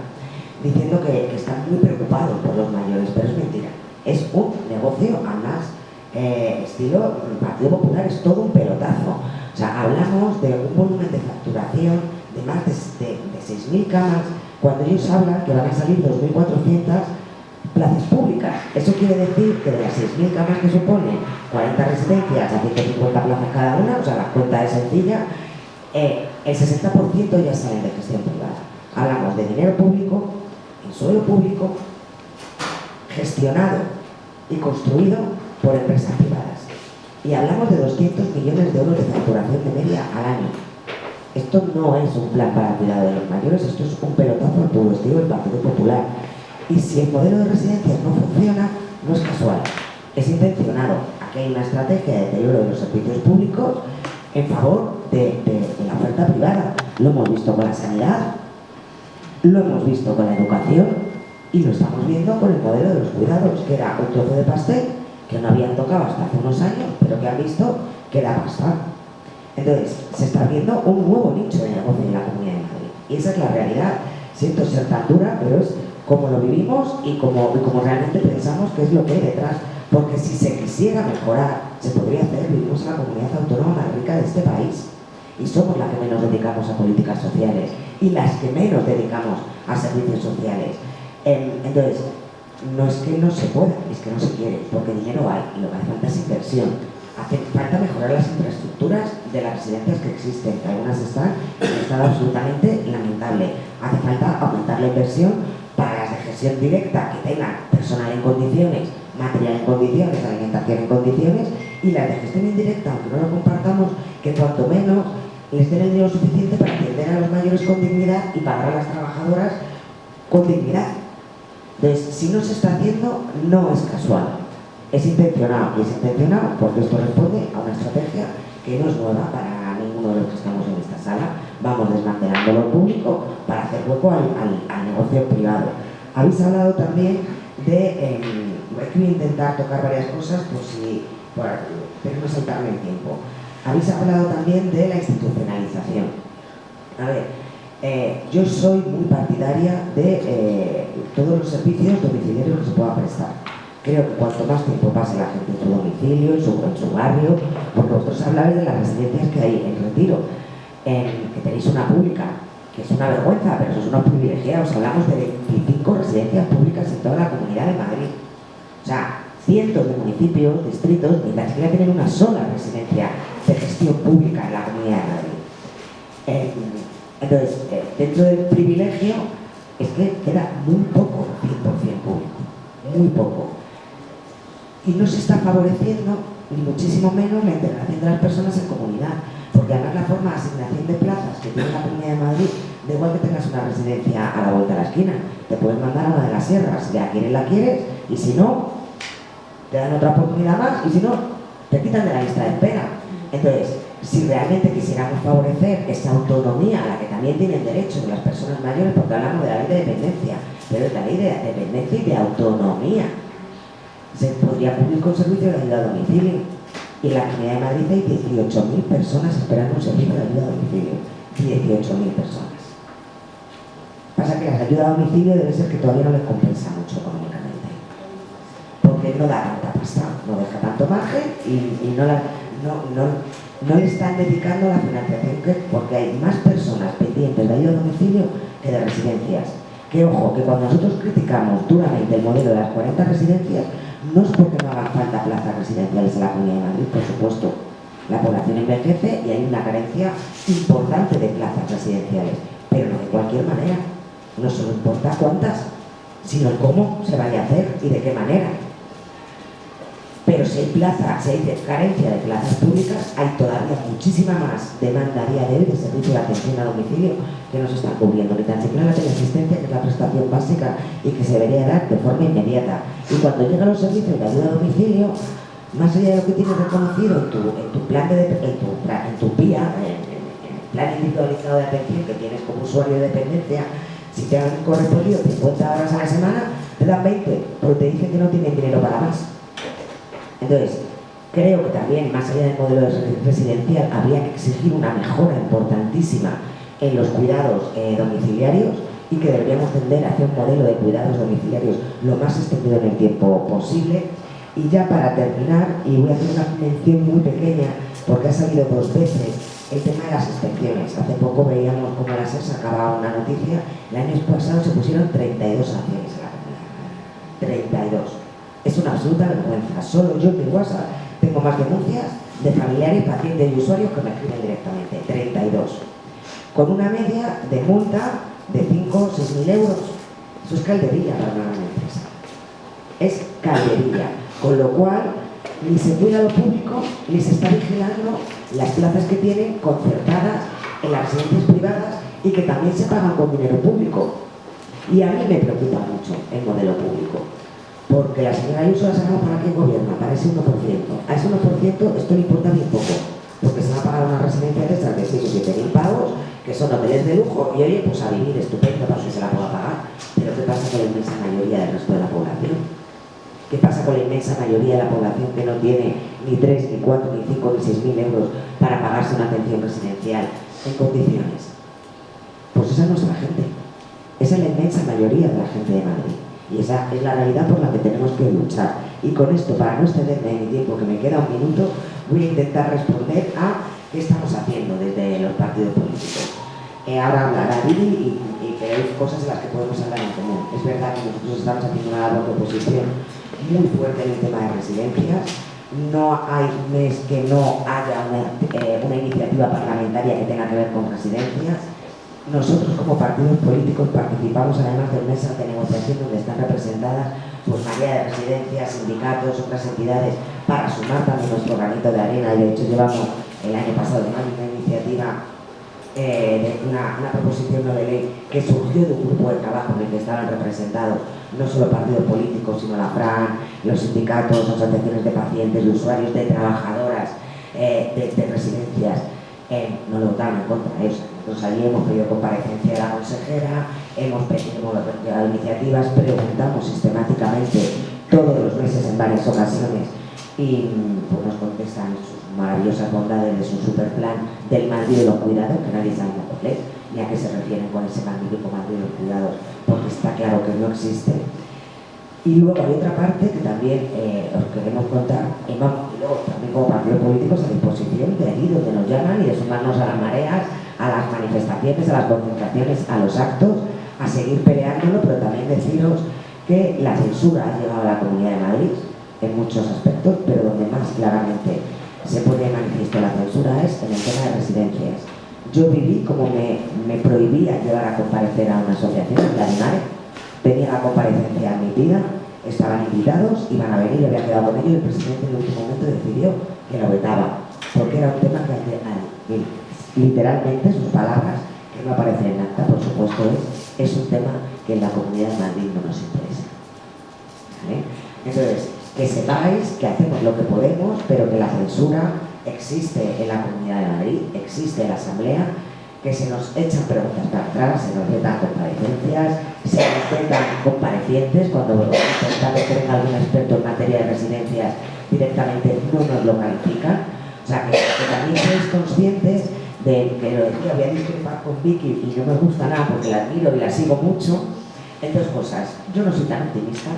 diciendo que están muy preocupados por los mayores, pero es mentira. Es un negocio, además, estilo Partido Popular, es todo un pelotazo. O sea, hablamos de un volumen de facturación de más de 6.000 camas, cuando ellos hablan que van a salir 2.400 plazas públicas. Eso quiere decir que de las 6.000 camas que suponen 40 residencias a 150 plazas cada una, o sea, la cuenta es sencilla, el 60% ya salen de gestión privada. Hablamos de dinero público, en suelo público, gestionado y construido por empresas privadas. Y hablamos de 200 millones de euros de facturación de media al año. Esto no es un plan para el cuidado de los mayores, esto es un pelotazo al puro estilo del Partido Popular. Y si el modelo de residencias no funciona, no es casual, es intencionado. Aquí hay una estrategia de deterioro de los servicios públicos en favor de la oferta privada. Lo hemos visto con la sanidad, lo hemos visto con la educación y lo estamos viendo con el modelo de los cuidados, que era un trozo de pastel que no habían tocado hasta hace unos años, pero que han visto que da pasta. Entonces, se está viendo un nuevo nicho de negocio en la Comunidad de Madrid. Y esa es la realidad. Siento ser tan dura, pero es como lo vivimos y como realmente pensamos que es lo que hay detrás. Porque si se quisiera mejorar, se podría hacer. Vivimos en la comunidad autónoma más rica de este país. Y somos las que menos dedicamos a políticas sociales y las que menos dedicamos a servicios sociales. Entonces, no es que no se pueda, es que no se quiere, porque dinero hay y lo que hace falta es inversión. Hace falta mejorar las infraestructuras de las residencias que existen, que algunas están en un estado absolutamente lamentable. Hace falta aumentar la inversión para las de gestión directa, que tengan personal en condiciones, material en condiciones, alimentación en condiciones, y las de gestión indirecta, aunque no lo compartamos, que cuanto menos les den el dinero suficiente para atender a los mayores con dignidad y pagar a las trabajadoras con dignidad. Entonces, si no se está haciendo, no es casual. Es intencionado, y es intencionado porque esto responde a una estrategia que no es nueva para ninguno de los que estamos en esta sala. Vamos desmantelando lo público para hacer hueco al negocio privado. Habéis hablado también de, voy a intentar tocar varias cosas pero no saltarme el tiempo. Habéis hablado también de la institucionalización. A ver, yo soy muy partidaria de todos los servicios domiciliarios que se pueda prestar. Creo que cuanto más tiempo pase la gente en su domicilio, en su barrio, porque vosotros hablabais de las residencias que hay en Retiro, que tenéis una pública, que es una vergüenza, pero sois unos privilegiados. Hablamos de 25 residencias públicas en toda la Comunidad de Madrid. O sea, cientos de municipios, distritos, ni tan siquiera tienen una sola residencia de gestión pública en la Comunidad de Madrid. Entonces, dentro del privilegio, es que queda muy poco 100% público, muy poco. Y no se está favoreciendo, ni muchísimo menos, la integración de las personas en comunidad, porque además la forma de asignación de plazas que tiene la Comunidad de Madrid, da igual que tengas una residencia a la vuelta de la esquina, te pueden mandar a una de las sierras, si la quieres, y si no, te dan otra oportunidad más, y si no, te quitan de la lista de espera. Entonces, si realmente quisiéramos favorecer esa autonomía a la que también tienen derecho las personas mayores, porque hablamos de la ley de dependencia, pero es la ley de dependencia y de autonomía, se podría cubrir con servicio de ayuda a domicilio. Y en la Comunidad de Madrid hay 18.000 personas esperando un servicio de ayuda a domicilio. 18.000 personas. Pasa que las ayudas a domicilio debe ser que todavía no les compensa mucho económicamente. Porque no da tanta pasta, no deja tanto margen y no le están dedicando a la financiación, porque hay más personas pendientes de ayuda a domicilio que de residencias. Que ojo, que cuando nosotros criticamos duramente el modelo de las 40 residencias, no es porque no hagan falta plazas residenciales en la Comunidad de Madrid, por supuesto. La población envejece y hay una carencia importante de plazas residenciales, pero no de cualquier manera. No solo importa cuántas, sino el cómo se vaya a hacer y de qué manera. Pero si hay carencia de plazas públicas, hay todavía muchísima más demanda a día de hoy de servicio de atención a domicilio que no se está cubriendo, ni tan siquiera la teleasistencia, que es la prestación básica y que se debería dar de forma inmediata. Y cuando llegan los servicios de ayuda a domicilio, más allá de lo que tienes reconocido en tu plan en tu PIA, en el plan individualizado de atención que tienes como usuario de dependencia, si te han correspondido 50 horas a la semana, te dan 20, porque te dicen que no tienen dinero para más. Entonces, creo que también, más allá del modelo residencial, habría que exigir una mejora importantísima en los cuidados domiciliarios y que deberíamos tender hacia un modelo de cuidados domiciliarios lo más extendido en el tiempo posible. Y ya para terminar, y voy a hacer una mención muy pequeña, porque ha salido 2 veces, el tema de las inspecciones. Hace poco veíamos cómo la SER sacaba una noticia, el año pasado se pusieron 32 sanciones en la Comunidad. 32. Es una absoluta vergüenza. Solo yo en mi WhatsApp tengo más denuncias de familiares, pacientes y usuarios que me escriben directamente. 32. Con una media de multa de 5 o 6 mil euros. Eso es calderilla para una gran empresa. Es calderilla. Con lo cual, ni se cuida lo público, ni se está vigilando las plazas que tienen concertadas en las residencias privadas y que también se pagan con dinero público. Y a mí me preocupa mucho el modelo público. Porque la señora Ayuso la sacamos para qué gobierna, para ese 1%. A ese 1% esto le importa bien poco, porque se va a pagar una residencia de estas de 6 o 7 mil pavos, que son hoteles de lujo, y oye, pues a vivir estupendo para que se la pueda pagar. Pero ¿qué pasa con la inmensa mayoría del resto de la población? ¿Qué pasa con la inmensa mayoría de la población que no tiene ni 3, ni 4, ni 5, ni 6 mil euros para pagarse una atención residencial en condiciones? Pues esa es nuestra gente. Esa es la inmensa mayoría de la gente de Madrid. Y esa es la realidad por la que tenemos que luchar. Y con esto, para no extenderme en mi tiempo, que me queda un minuto, voy a intentar responder a qué estamos haciendo desde los partidos políticos. Ahora hablará Viri y hay cosas en las que podemos hablar en común. Es verdad que nosotros estamos haciendo una labor de oposición muy fuerte en el tema de residencias. No hay mes que no haya una iniciativa parlamentaria que tenga que ver con residencias. Nosotros como partidos políticos participamos además de mesas de negociación donde están representadas pues mayoría de residencias, sindicatos, otras entidades, para sumar también nuestro granito de arena. Y de hecho llevamos el año pasado una iniciativa, una proposición no de ley que surgió de un grupo de trabajo en el que estaban representados no solo partidos políticos, sino la FRAN, los sindicatos, asociaciones de pacientes, de usuarios, de trabajadoras, de residencias. No lo votaron en contra de eso. Nosotros allí hemos pedido comparecencia de la consejera, hemos llevado iniciativas, preguntamos sistemáticamente todos los meses en varias ocasiones y pues nos contestan sus maravillosas bondades de su superplan del Madrid de los cuidados, que nadie sabe cuál es, ni a qué se refieren con ese magnífico Madrid de los cuidados, porque está claro que no existe. Y luego hay otra parte que también os queremos contar, y luego también como partidos políticos a disposición de allí donde nos llaman y de sumarnos a las mareas, a las manifestaciones, a las concentraciones, a los actos, a seguir peleándolo, pero también deciros que la censura ha llegado a la Comunidad de Madrid en muchos aspectos, pero donde más claramente se pone de manifiesto la censura es en el tema de residencias. Yo viví como me prohibía llevar a comparecer a una asociación, la ANIMARE. Tenía la comparecencia admitida, estaban invitados, iban a venir, había quedado con ellos y el presidente en el último momento decidió que lo vetaba, porque era un tema que literalmente, sus palabras, que no aparecen en acta, por supuesto, es un tema que en la Comunidad de Madrid no nos interesa. ¿Vale? Entonces, que sepáis que hacemos lo que podemos, pero que la censura existe en la Comunidad de Madrid, existe en la Asamblea, que se nos echan preguntas para atrás, se nos vetan comparecencias, se nos vetan comparecientes, cuando intentamos que venga algún experto en materia de residencias directamente no nos lo califican. O sea, que también sois conscientes de que lo decía, voy a discrepar con Vicky y no me gusta nada porque la admiro y la sigo mucho, en dos cosas. Yo no soy tan optimista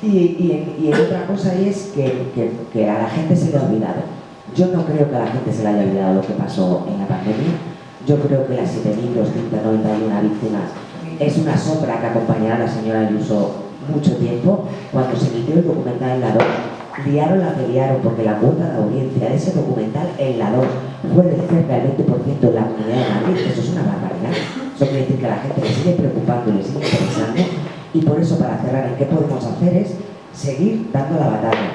y en otra cosa es que a la gente se le ha olvidado. Yo no creo que a la gente se le haya olvidado lo que pasó en la pandemia. Yo creo que las 7.291 víctimas es una sombra que acompañará a la señora Ayuso mucho tiempo. Cuando se emitió el documental en la 2, liaron la que liaron, porque la cuota de audiencia de ese documental en la 2 fue de cerca del 20% de la Comunidad de Madrid. Eso es una barbaridad. Eso quiere decir que a la gente le sigue preocupando y le sigue interesando. Y por eso, para cerrar, ¿en qué podemos hacer? Es seguir dando la batalla.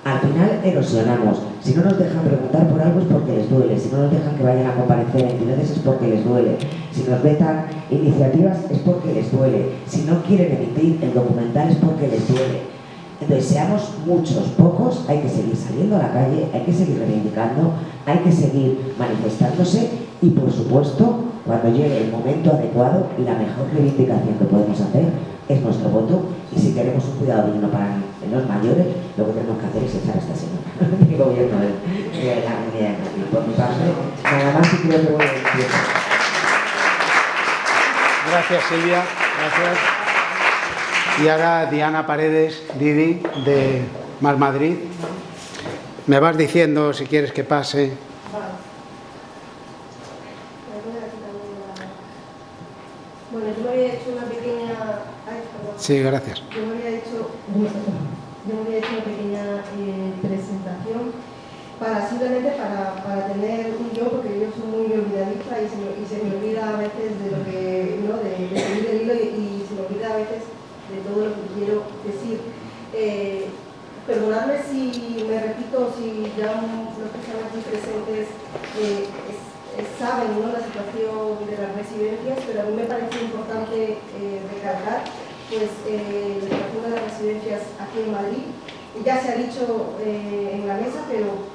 Al final erosionamos. Si no nos dejan preguntar por algo es porque les duele. Si no nos dejan que vayan a comparecer a entidades es porque les duele. Si nos vetan iniciativas es porque les duele. Si no quieren emitir el documental es porque les duele. Entonces, seamos muchos, pocos, hay que seguir saliendo a la calle, hay que seguir reivindicando, hay que seguir manifestándose y, por supuesto, cuando llegue el momento adecuado, la mejor reivindicación que podemos hacer es nuestro voto. Y si queremos un cuidado digno para los mayores, lo que tenemos que hacer es echar a esta señora del gobierno de la Comunidad de Madrid. Por mi parte, nada más y creo que voy a decir.
Gracias, Silvia. Gracias. Y ahora Diana Paredes, Didi, de Más Madrid. Me vas diciendo si quieres que pase.
Bueno, yo me había hecho una pequeña...
Sí, gracias.
Yo me había hecho una pequeña presentación simplemente para tener un yo, porque yo soy muy olvidadiza y se me olvida a veces de lo que, ¿no? de seguir el hilo y se me olvida a veces de todo lo que quiero decir. Perdonadme si me repito, si ya los que están aquí presentes saben, ¿no? la situación de las residencias, pero a mí me parece importante recalcar pues, la situación de las residencias aquí en Madrid. Ya se ha dicho en la mesa, pero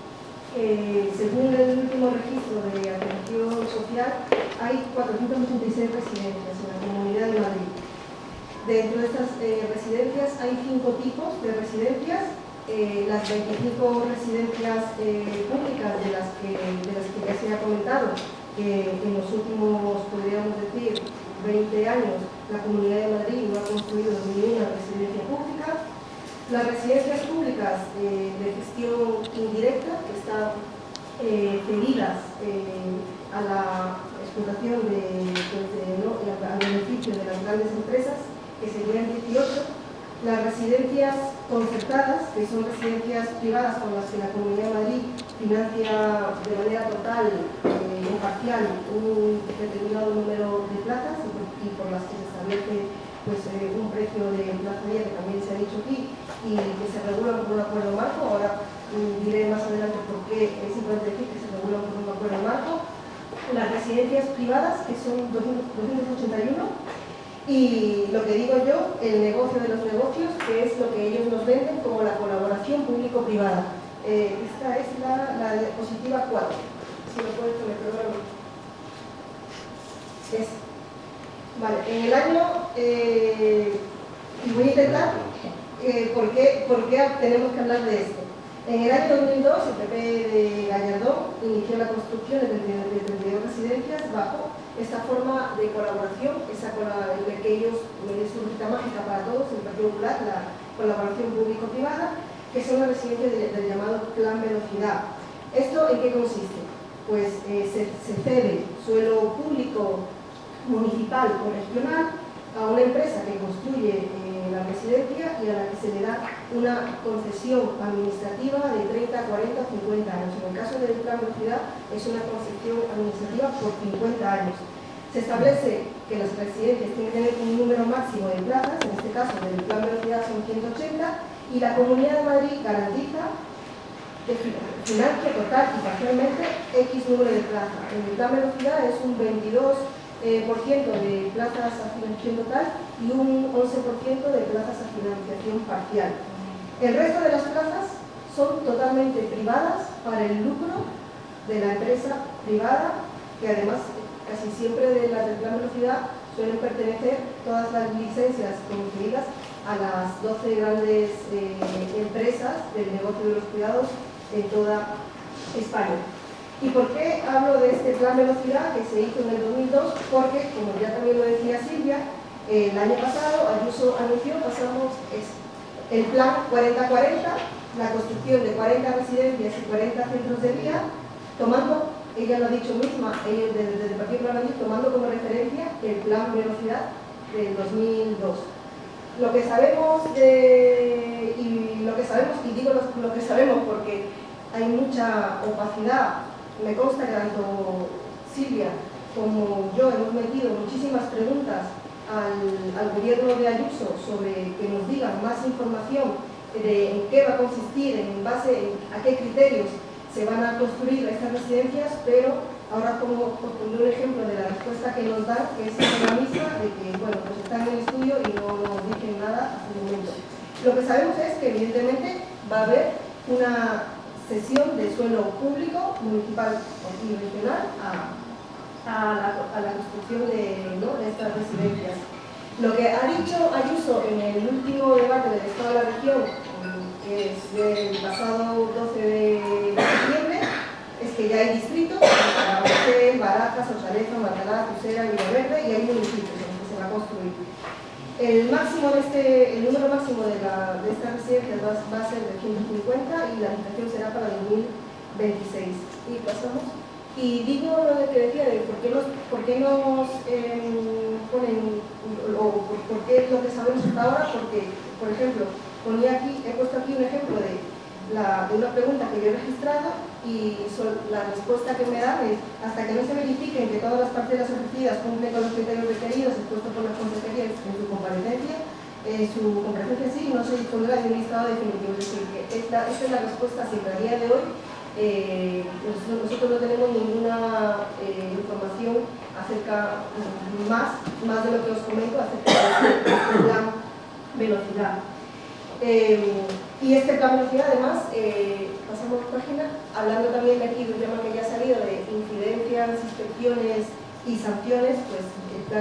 según el último registro de atención social, hay 486 residencias en la Comunidad de Madrid. Dentro de estas residencias hay 5 tipos de residencias. Las 25 residencias públicas de las que ya se ha comentado, que en los últimos, podríamos decir, 20 años, la Comunidad de Madrid no ha construido ni una residencia pública. Las residencias públicas de gestión indirecta, que están cedidas a la explotación al beneficio de las grandes empresas, que serían 18. Las residencias concertadas, que son residencias privadas con las que la Comunidad de Madrid financia de manera total o parcial un determinado número de plazas y por las que se establece pues, un precio de plazolía que también se ha dicho aquí y que se regulan por un acuerdo marco. Ahora diré más adelante por qué es importante decir que se regulan por un acuerdo marco. Las residencias privadas, que son 281, y lo que digo yo, el negocio de los negocios, que es lo que ellos nos venden como la colaboración público-privada. Esta es la diapositiva 4. Si lo puedes poner, perdón. Vale, en el año, y voy a intentar, ¿por qué tenemos que hablar de esto? En el año 2002, el PP de Gallardón inició la construcción de 32 residencias bajo
esta forma de colaboración, en la que ellos, es una receta mágica para todos, en particular la colaboración público-privada, que son las residencias del llamado Plan Velocidad. ¿Esto en qué consiste? Pues se cede suelo público, municipal o regional a una empresa que construye la residencia y a la que se le da una concesión administrativa de 30, 40, 50 años. En el caso del Plan Velocidad es una concesión administrativa por 50 años. Se establece que las residencias tienen que tener un número máximo de plazas, en este caso del Plan Velocidad son 180, y la Comunidad de Madrid garantiza que financia total y parcialmente X número de plazas. En el Plan Velocidad es un 22% de plazas a financiación total y un 11% de plazas a financiación parcial. El resto de las plazas son totalmente privadas para el lucro de la empresa privada, que además casi siempre de las del Plan Velocidad suelen pertenecer todas las licencias concedidas a las 12 grandes empresas del negocio de los cuidados en toda España. ¿Y por qué hablo de este Plan Velocidad que se hizo en el 2002? Porque, como ya también lo decía Silvia, el año pasado Ayuso anunció, pasamos el Plan 40-40, la construcción de 40 residencias y 40 centros de día, tomando, ella lo ha dicho misma, ellos desde el Partido Popular, tomando como referencia el Plan Velocidad del 2002. Lo que sabemos, y digo lo que sabemos porque hay mucha opacidad. Me consta que tanto Silvia como yo hemos metido muchísimas preguntas al gobierno de Ayuso sobre que nos digan más información de en qué va a consistir, en base a qué criterios se van a construir estas residencias, pero ahora como por poner un ejemplo de la respuesta que nos dan, que es la misma, de que bueno, pues están en estudio y no nos dicen nada hasta el momento. Lo que sabemos es que evidentemente va a haber una cesión de suelo público, municipal y regional a la construcción de estas residencias. Lo que ha dicho Ayuso en el último debate del Estado de la Región, que es del pasado 12 de septiembre, es que ya hay distritos, Carabanchel, Barajas, Hortaleza, Alcalá, Usera, Villaverde, y hay municipios en los que se va a construir. El número máximo de estas residencias va a ser de 150 y la licitación será para 2026. Y pasamos. Y digo lo que decía de por qué nos ponen, o por qué lo que sabemos hasta ahora, porque, por ejemplo, he puesto aquí un ejemplo de una pregunta que yo he registrado y la respuesta que me dan es hasta que no se verifiquen que todas las parcelas ofrecidas cumplen con los criterios requeridos expuestos por las consejerías en su comparecencia, sí, no se dispondrá de un listado definitivo. Es decir, que esta es la respuesta siempre. A día de hoy nosotros no tenemos ninguna información acerca, más de lo que os comento, acerca de este Plan Velocidad. Y este Plan Velocidad, además, pasamos página, hablando también de aquí de un tema que ya ha salido de incidencias, inspecciones y sanciones, pues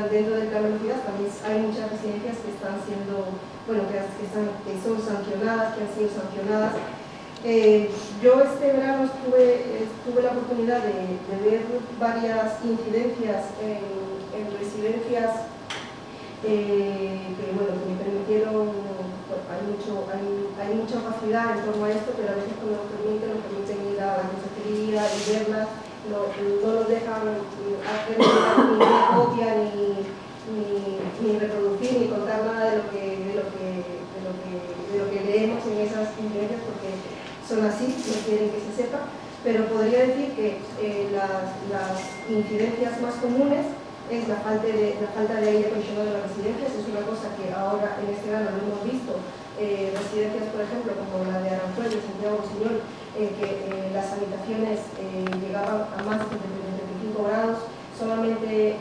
dentro del Plan Velocidad también hay muchas residencias que están siendo, bueno, que son sancionadas, que han sido sancionadas. Yo este verano tuve la oportunidad de ver varias incidencias en residencias que me permitieron, hay mucha opacidad en torno a esto, pero a veces cuando nos permiten ir a la consejería y verlas, no nos dejan hacer ninguna copia ni reproducir ni contar nada de lo que leemos en esas incidencias, porque son así, no quieren que se sepa. Pero podría decir que las incidencias más comunes es la falta de aire acondicionado en las residencias. Es una cosa que ahora en este verano lo hemos visto, residencias por ejemplo como la de Aranjuez, de Santiago Señor, en que las habitaciones llegaban a más de 35 grados, solamente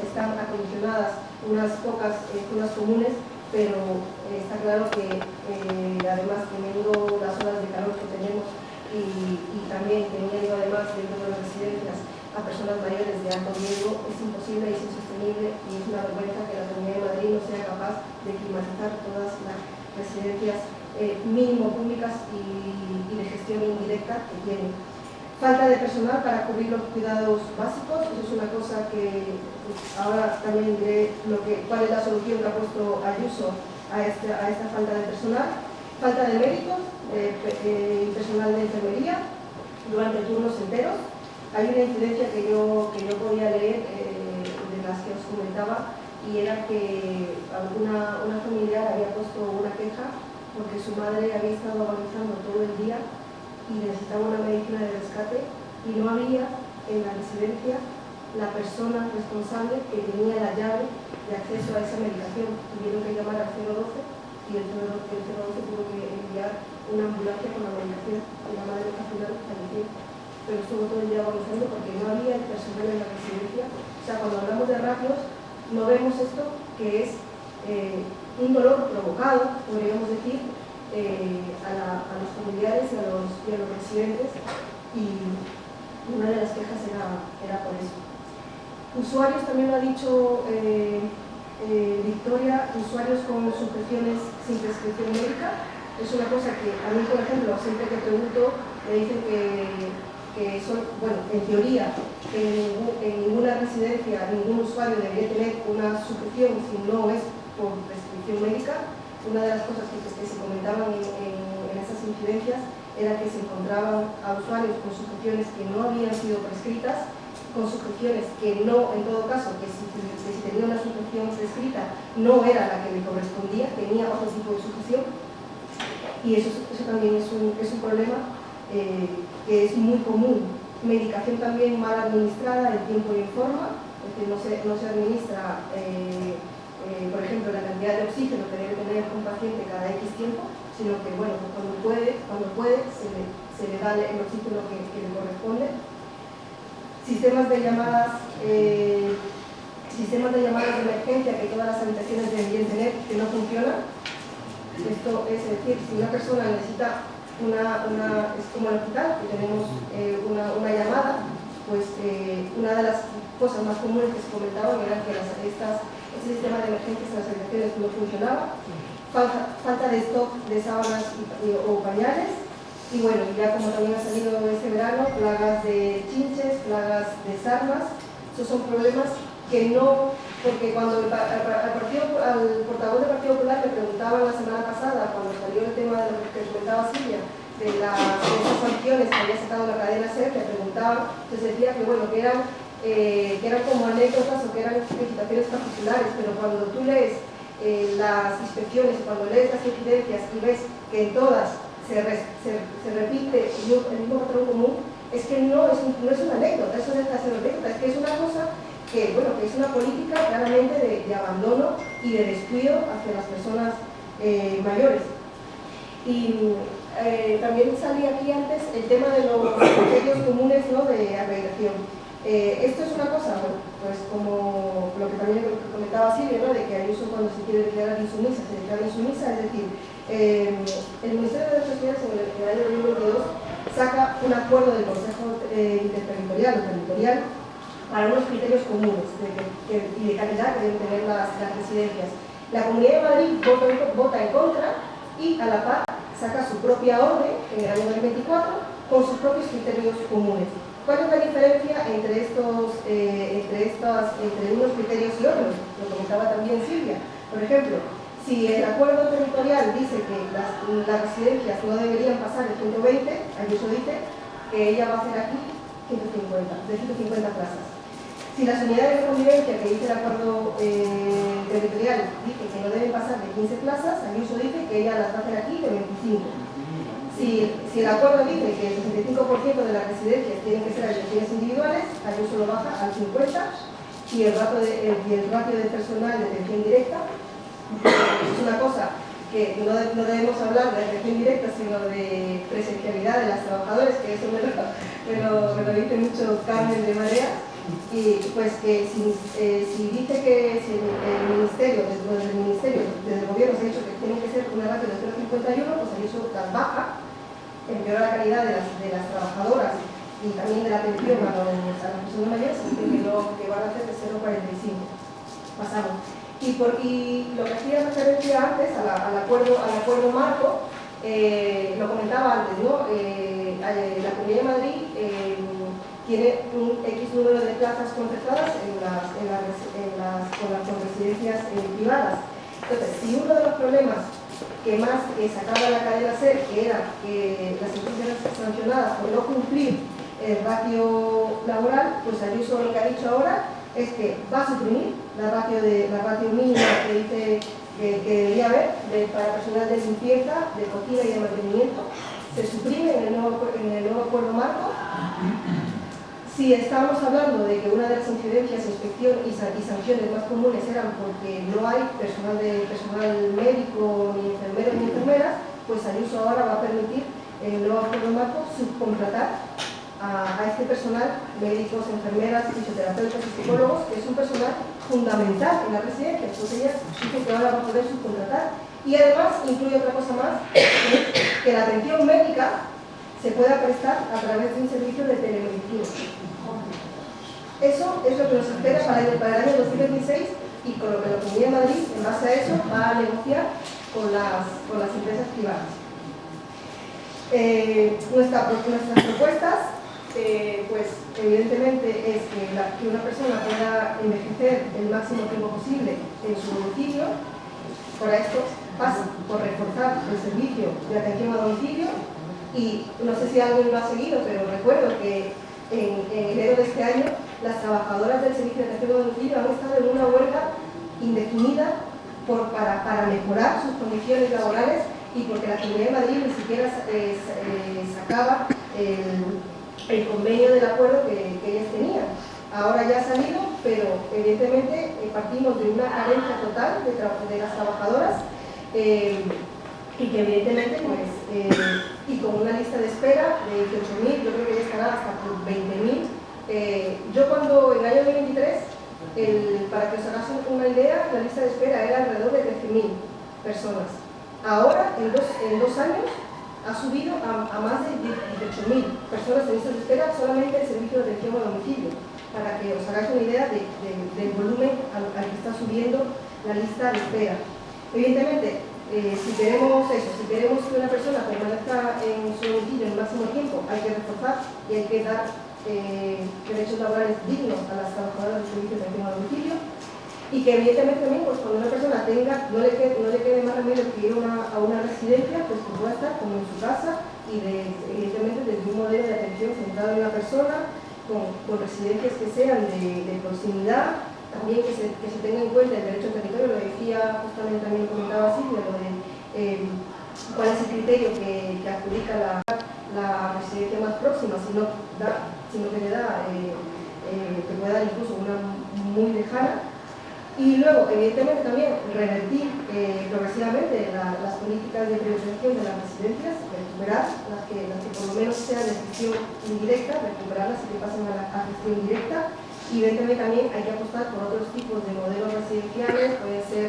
están acondicionadas unas pocas zonas comunes, pero está claro que además teniendo las horas de calor que tenemos y también teniendo además dentro de las residencias a personas mayores de alto riesgo, es imposible y es insostenible, y es una vergüenza que la Comunidad de Madrid no sea capaz de climatizar todas las residencias mínimo públicas y de gestión indirecta que tienen. Falta de personal para cubrir los cuidados básicos, eso es una cosa que ahora también diré cuál es la solución que ha puesto Ayuso a esta falta de personal. Falta de médicos y personal de enfermería durante turnos enteros. Hay una incidencia que yo podía leer de las que os comentaba, y era que una familiar había puesto una queja porque su madre había estado agonizando todo el día y necesitaba una medicina de rescate, y no había en la residencia la persona responsable que tenía la llave de acceso a esa medicación. Tuvieron que llamar al 012 y el 012 tuvo que enviar una ambulancia con la medicación, y la madre al final falleció. Pero estuvo todo el día agonizando porque no había el personal en la residencia. O sea, cuando hablamos de ratios, no vemos esto que es un dolor provocado, podríamos decir, a los familiares y a los residentes, y una de las quejas era por eso. Usuarios, también lo ha dicho Victoria, usuarios con sujeciones sin prescripción médica. Es una cosa que a mí, por ejemplo, siempre que pregunto, me dicen que son, bueno, en teoría, en ninguna residencia ningún usuario debería tener una sujeción si no es por prescripción médica. Una de las cosas que se comentaban en esas incidencias era que se encontraban a usuarios con sujeciones que no habían sido prescritas, con sujeciones que no, en todo caso, que si tenía una sujeción prescrita no era la que le correspondía, tenía otro tipo de sujeción, y eso también es un problema que es muy común. Medicación también mal administrada en tiempo y en forma, es decir, no se administra, por ejemplo, la cantidad de oxígeno que debe tener un paciente cada X tiempo, sino que, bueno, pues cuando puede se le da el oxígeno que le corresponde. Sistemas de llamadas de emergencia que todas las habitaciones deberían tener, que no funcionan. Esto es decir, si una persona necesita es como el hospital, que tenemos una llamada, pues una de las cosas más comunes que se comentaban era que este sistema de emergencias en las habitaciones no funcionaba, falta de stock de sábanas o pañales, y bueno, ya como también ha salido este verano, plagas de chinches, plagas de sarnas. Esos son problemas que no, porque cuando al portavoz del Partido Popular le preguntaba la semana pasada, cuando salió el tema de lo que comentaba Silvia, de esas sanciones que había sacado la cadena SER, le preguntaba, entonces decía que bueno, que eran como anécdotas o que eran felicitaciones particulares, pero cuando tú lees las inspecciones, cuando lees las incidencias y ves que en todas se repite el mismo patrón común, es que no es una anécdota, eso deja de ser una anécdota, es que es una cosa que, bueno, que es una política claramente de abandono y de descuido hacia las personas mayores. Y también salía aquí antes el tema de los criterios comunes, ¿no?, de acreditación. Esto es una cosa, bueno, pues como lo que también comentaba Silvia, ¿no?, de que Ayuso cuando se quiere declarar insumisa, se declara insumisa, es decir, el Ministerio de Derechos Sociales en el año 2022 saca un acuerdo del Consejo Interterritorial o Territorial para unos criterios comunes y de calidad que deben tener las residencias. La Comunidad de Madrid vota en contra y a la par saca su propia orden en el año 2024 con sus propios criterios comunes. ¿Cuál es la diferencia entre unos criterios y otros? Lo comentaba también Silvia. Por ejemplo, si el acuerdo territorial dice que las residencias no deberían pasar de 120, Ayuso dice que ella va a hacer aquí 150 plazas. Si las unidades de convivencia que dice el acuerdo territorial dice que no deben pasar de 15 plazas, Ayuso dice que ella las va a hacer aquí de 25. Si el acuerdo dice que el 65% de las residencias tienen que ser habitaciones individuales, Ayuso lo baja al 50%, y el ratio de personal de atención directa, es una cosa que no debemos hablar de atención directa, sino de presencialidad de las trabajadoras, que eso me lo dice mucho Carmen de Marea, y pues que si dice que si el ministerio, desde el gobierno se ha dicho que tiene que ser una ratio de 0,51, pues Ayuso las baja, empeora la calidad de las trabajadoras y también de la atención a las personas mayores, así que van a hacer de 0,45. Pasamos. Y lo que hacía referencia antes al acuerdo marco, lo comentaba antes, ¿no? La Comunidad de Madrid tiene un X número de plazas concertadas con residencias privadas. Entonces, si uno de los problemas que más sacaba la cadena SER, que era que las empresas eran sancionadas por no cumplir el ratio laboral, pues Ayuso lo que ha dicho ahora es que va a suprimir la ratio mínima que dice que debería haber para personal de limpieza, de cocina y de mantenimiento. Se suprime en el nuevo acuerdo marco. Si estamos hablando de que una de las incidencias, inspección y sanciones más comunes eran porque no hay personal médico, ni enfermeros ni enfermeras, pues Ayuso ahora va a permitir en el nuevo acuerdo marco subcontratar a este personal, médicos, enfermeras, fisioterapeutas y psicólogos, que es un personal fundamental en la residencia. Entonces ella dice que ahora va a poder subcontratar. Y además incluye otra cosa más, que la atención médica se pueda prestar a través de un servicio de telemedicina. Eso es lo que nos espera para el año 2026 y con lo que la Comunidad de Madrid, en base a eso, va a negociar con las empresas privadas. Nuestras propuestas, pues evidentemente es que una persona pueda envejecer el máximo tiempo posible en su domicilio. Para esto pasa por reforzar el servicio de atención a domicilio y no sé si alguien lo ha seguido, pero recuerdo que en enero de este año las trabajadoras del servicio de atención a domicilio han estado en una huelga indefinida para mejorar sus condiciones laborales y porque la Comunidad de Madrid ni siquiera sacaba el convenio del acuerdo que ellas tenían. Ahora ya ha salido, pero evidentemente partimos de una carencia total de las trabajadoras y que evidentemente, pues, y con una lista de espera de 18.000, yo creo que ya estará hasta por 20.000. Yo cuando en el año 2023, para que os hagáis una idea, la lista de espera era alrededor de 13.000 personas. Ahora, en dos años, ha subido a más de 18.000 personas en lista de espera solamente el servicio de atención a domicilio, para que os hagáis una idea del volumen al que está subiendo la lista de espera. Evidentemente, si queremos que una persona permanezca en su domicilio el máximo tiempo, hay que reforzar y hay que dar derechos laborales dignos a las trabajadoras de servicios de atención a domicilio. Y que evidentemente también, pues cuando una persona no le quede más remedio que ir a una residencia, pues que pueda estar como en su casa y evidentemente desde un modelo de atención centrado en la persona, con residencias que sean de proximidad, también que se tenga en cuenta el derecho al territorio, lo decía justamente también comentaba Silvia, lo de cuál es el criterio que adjudica la residencia más próxima, sino que le da, que puede dar incluso una muy lejana. Y luego, evidentemente, también revertir progresivamente las políticas de privatización de las residencias, recuperar las que por lo menos sean de gestión indirecta, recuperarlas y que pasen a gestión directa. Y evidentemente también hay que apostar por otros tipos de modelos residenciales, pueden ser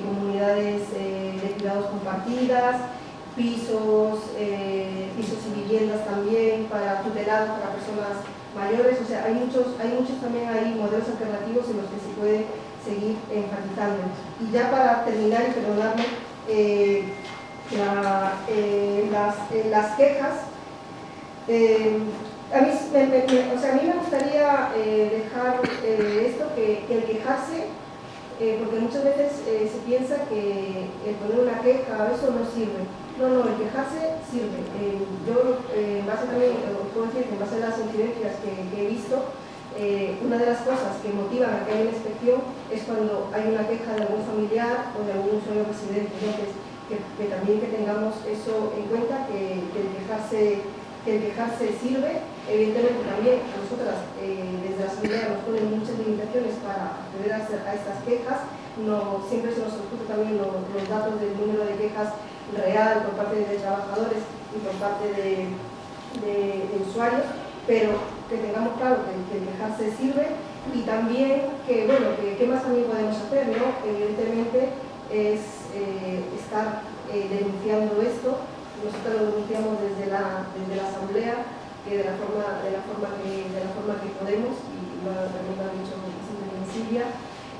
comunidades de cuidados compartidas, pisos y viviendas también para tutelados para personas mayores. O sea, hay muchos también hay modelos alternativos en los que se puede seguir enfatizando. Y ya para terminar y perdonarme, las quejas, a mí me gustaría dejar esto, que el quejarse, porque muchas veces se piensa que el poner una queja eso no sirve. No, el quejarse sirve. Yo, en base también, puedo decir que en base a las incidencias que he visto, una de las cosas que motivan a que haya una inspección es cuando hay una queja de algún familiar o de algún usuario residente. Entonces, que también que tengamos eso en cuenta, que el quejarse sirve. Evidentemente también a nosotras desde la Asamblea nos ponen muchas limitaciones para acceder a estas quejas. No, siempre se nos oculta también los datos del número de quejas real por parte de trabajadores y por parte de usuarios, pero que tengamos claro que el quejarse sirve y también que, bueno, ¿qué más también podemos hacer? ¿No? Evidentemente es estar denunciando esto. Nosotros lo denunciamos desde la Asamblea, de la forma que podemos, y también lo ha dicho Silvia.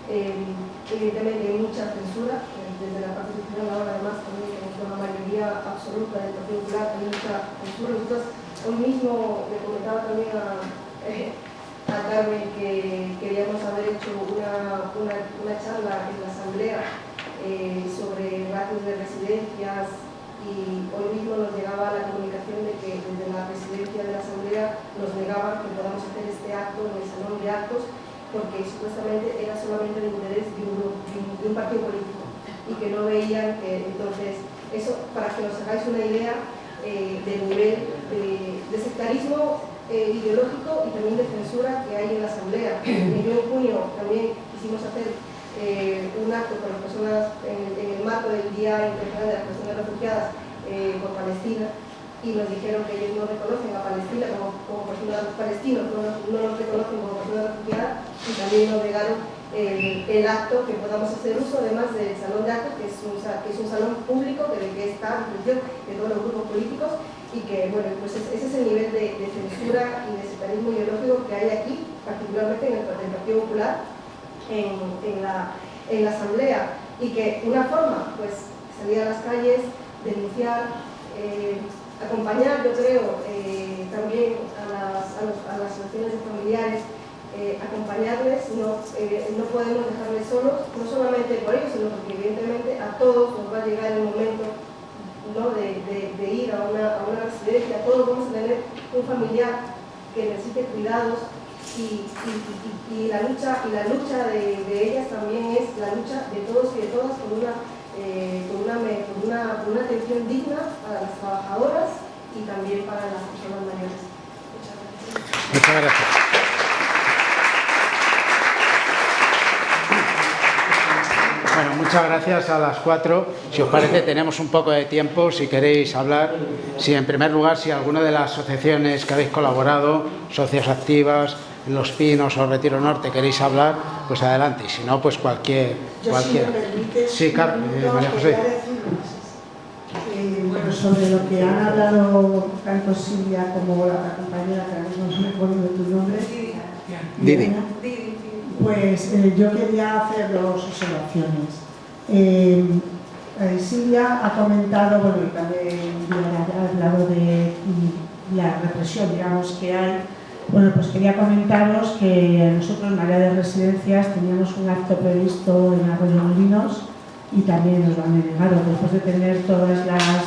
Evidentemente hay mucha censura, desde la parte institucional ahora además también tenemos una mayoría absoluta del Partido Popular, hay mucha censura. Nosotros hoy mismo le comentaba también a a Carmen que queríamos haber hecho una charla en la asamblea sobre ratios de residencias, y hoy mismo nos llegaba la comunicación de que desde la presidencia de la asamblea nos negaban que podamos hacer este acto en el salón de actos porque supuestamente era solamente de interés de un partido político y que no veían que entonces eso, para que os hagáis una idea del nivel de sectarismo ideológico y también de censura que hay en la asamblea. En junio también quisimos hacer un acto con las personas en el marco del Día Internacional de las Personas Refugiadas por Palestina, y nos dijeron que ellos no reconocen a Palestina como personas palestinos, no nos reconocen como personas refugiadas, y también nos negaron el acto que podamos hacer uso, además del salón de actos, que es un salón público que está a disposición de todos los grupos políticos, y que, bueno, pues ese es el nivel de censura y de sectarismo ideológico que hay aquí, particularmente en el Partido Popular, en la asamblea, y que una forma, pues, salir a las calles, denunciar, acompañar, yo creo, también a las asociaciones de familiares, acompañarles, no podemos dejarles solos, no solamente por ellos, sino porque evidentemente a todos nos va a llegar el momento, ¿no?, de ir a una residencia. Todos vamos a tener un familiar que necesite cuidados, y la lucha de ellas también es la lucha de todos y de todas por una atención digna para las trabajadoras y también para las personas mayores.
Muchas gracias. Bueno, muchas gracias a las 4. Si os parece, tenemos un poco de tiempo, si queréis hablar. Si en primer lugar, si alguna de las asociaciones que habéis colaborado, Socios Activas, Los Pinos o Retiro Norte, queréis hablar, pues adelante. Y si no, pues cualquier.
Si me permites,
sí, María José.
Bueno, sobre lo que han hablado tanto Silvia como la compañera, que ahora no me acuerdo de tu nombre,
Didi.
Pues yo quería hacer dos observaciones. Silvia ha comentado, bueno, y también ha hablado de la represión, digamos, que hay. Bueno, pues quería comentaros que nosotros en área de residencias teníamos un acto previsto en Arroyomolinos y también nos lo han denegado después de tener todas las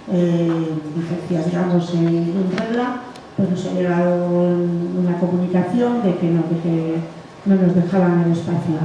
licencias, digamos, en regla. Pues nos ha llegado una comunicación de que no nos dejaban el espacio.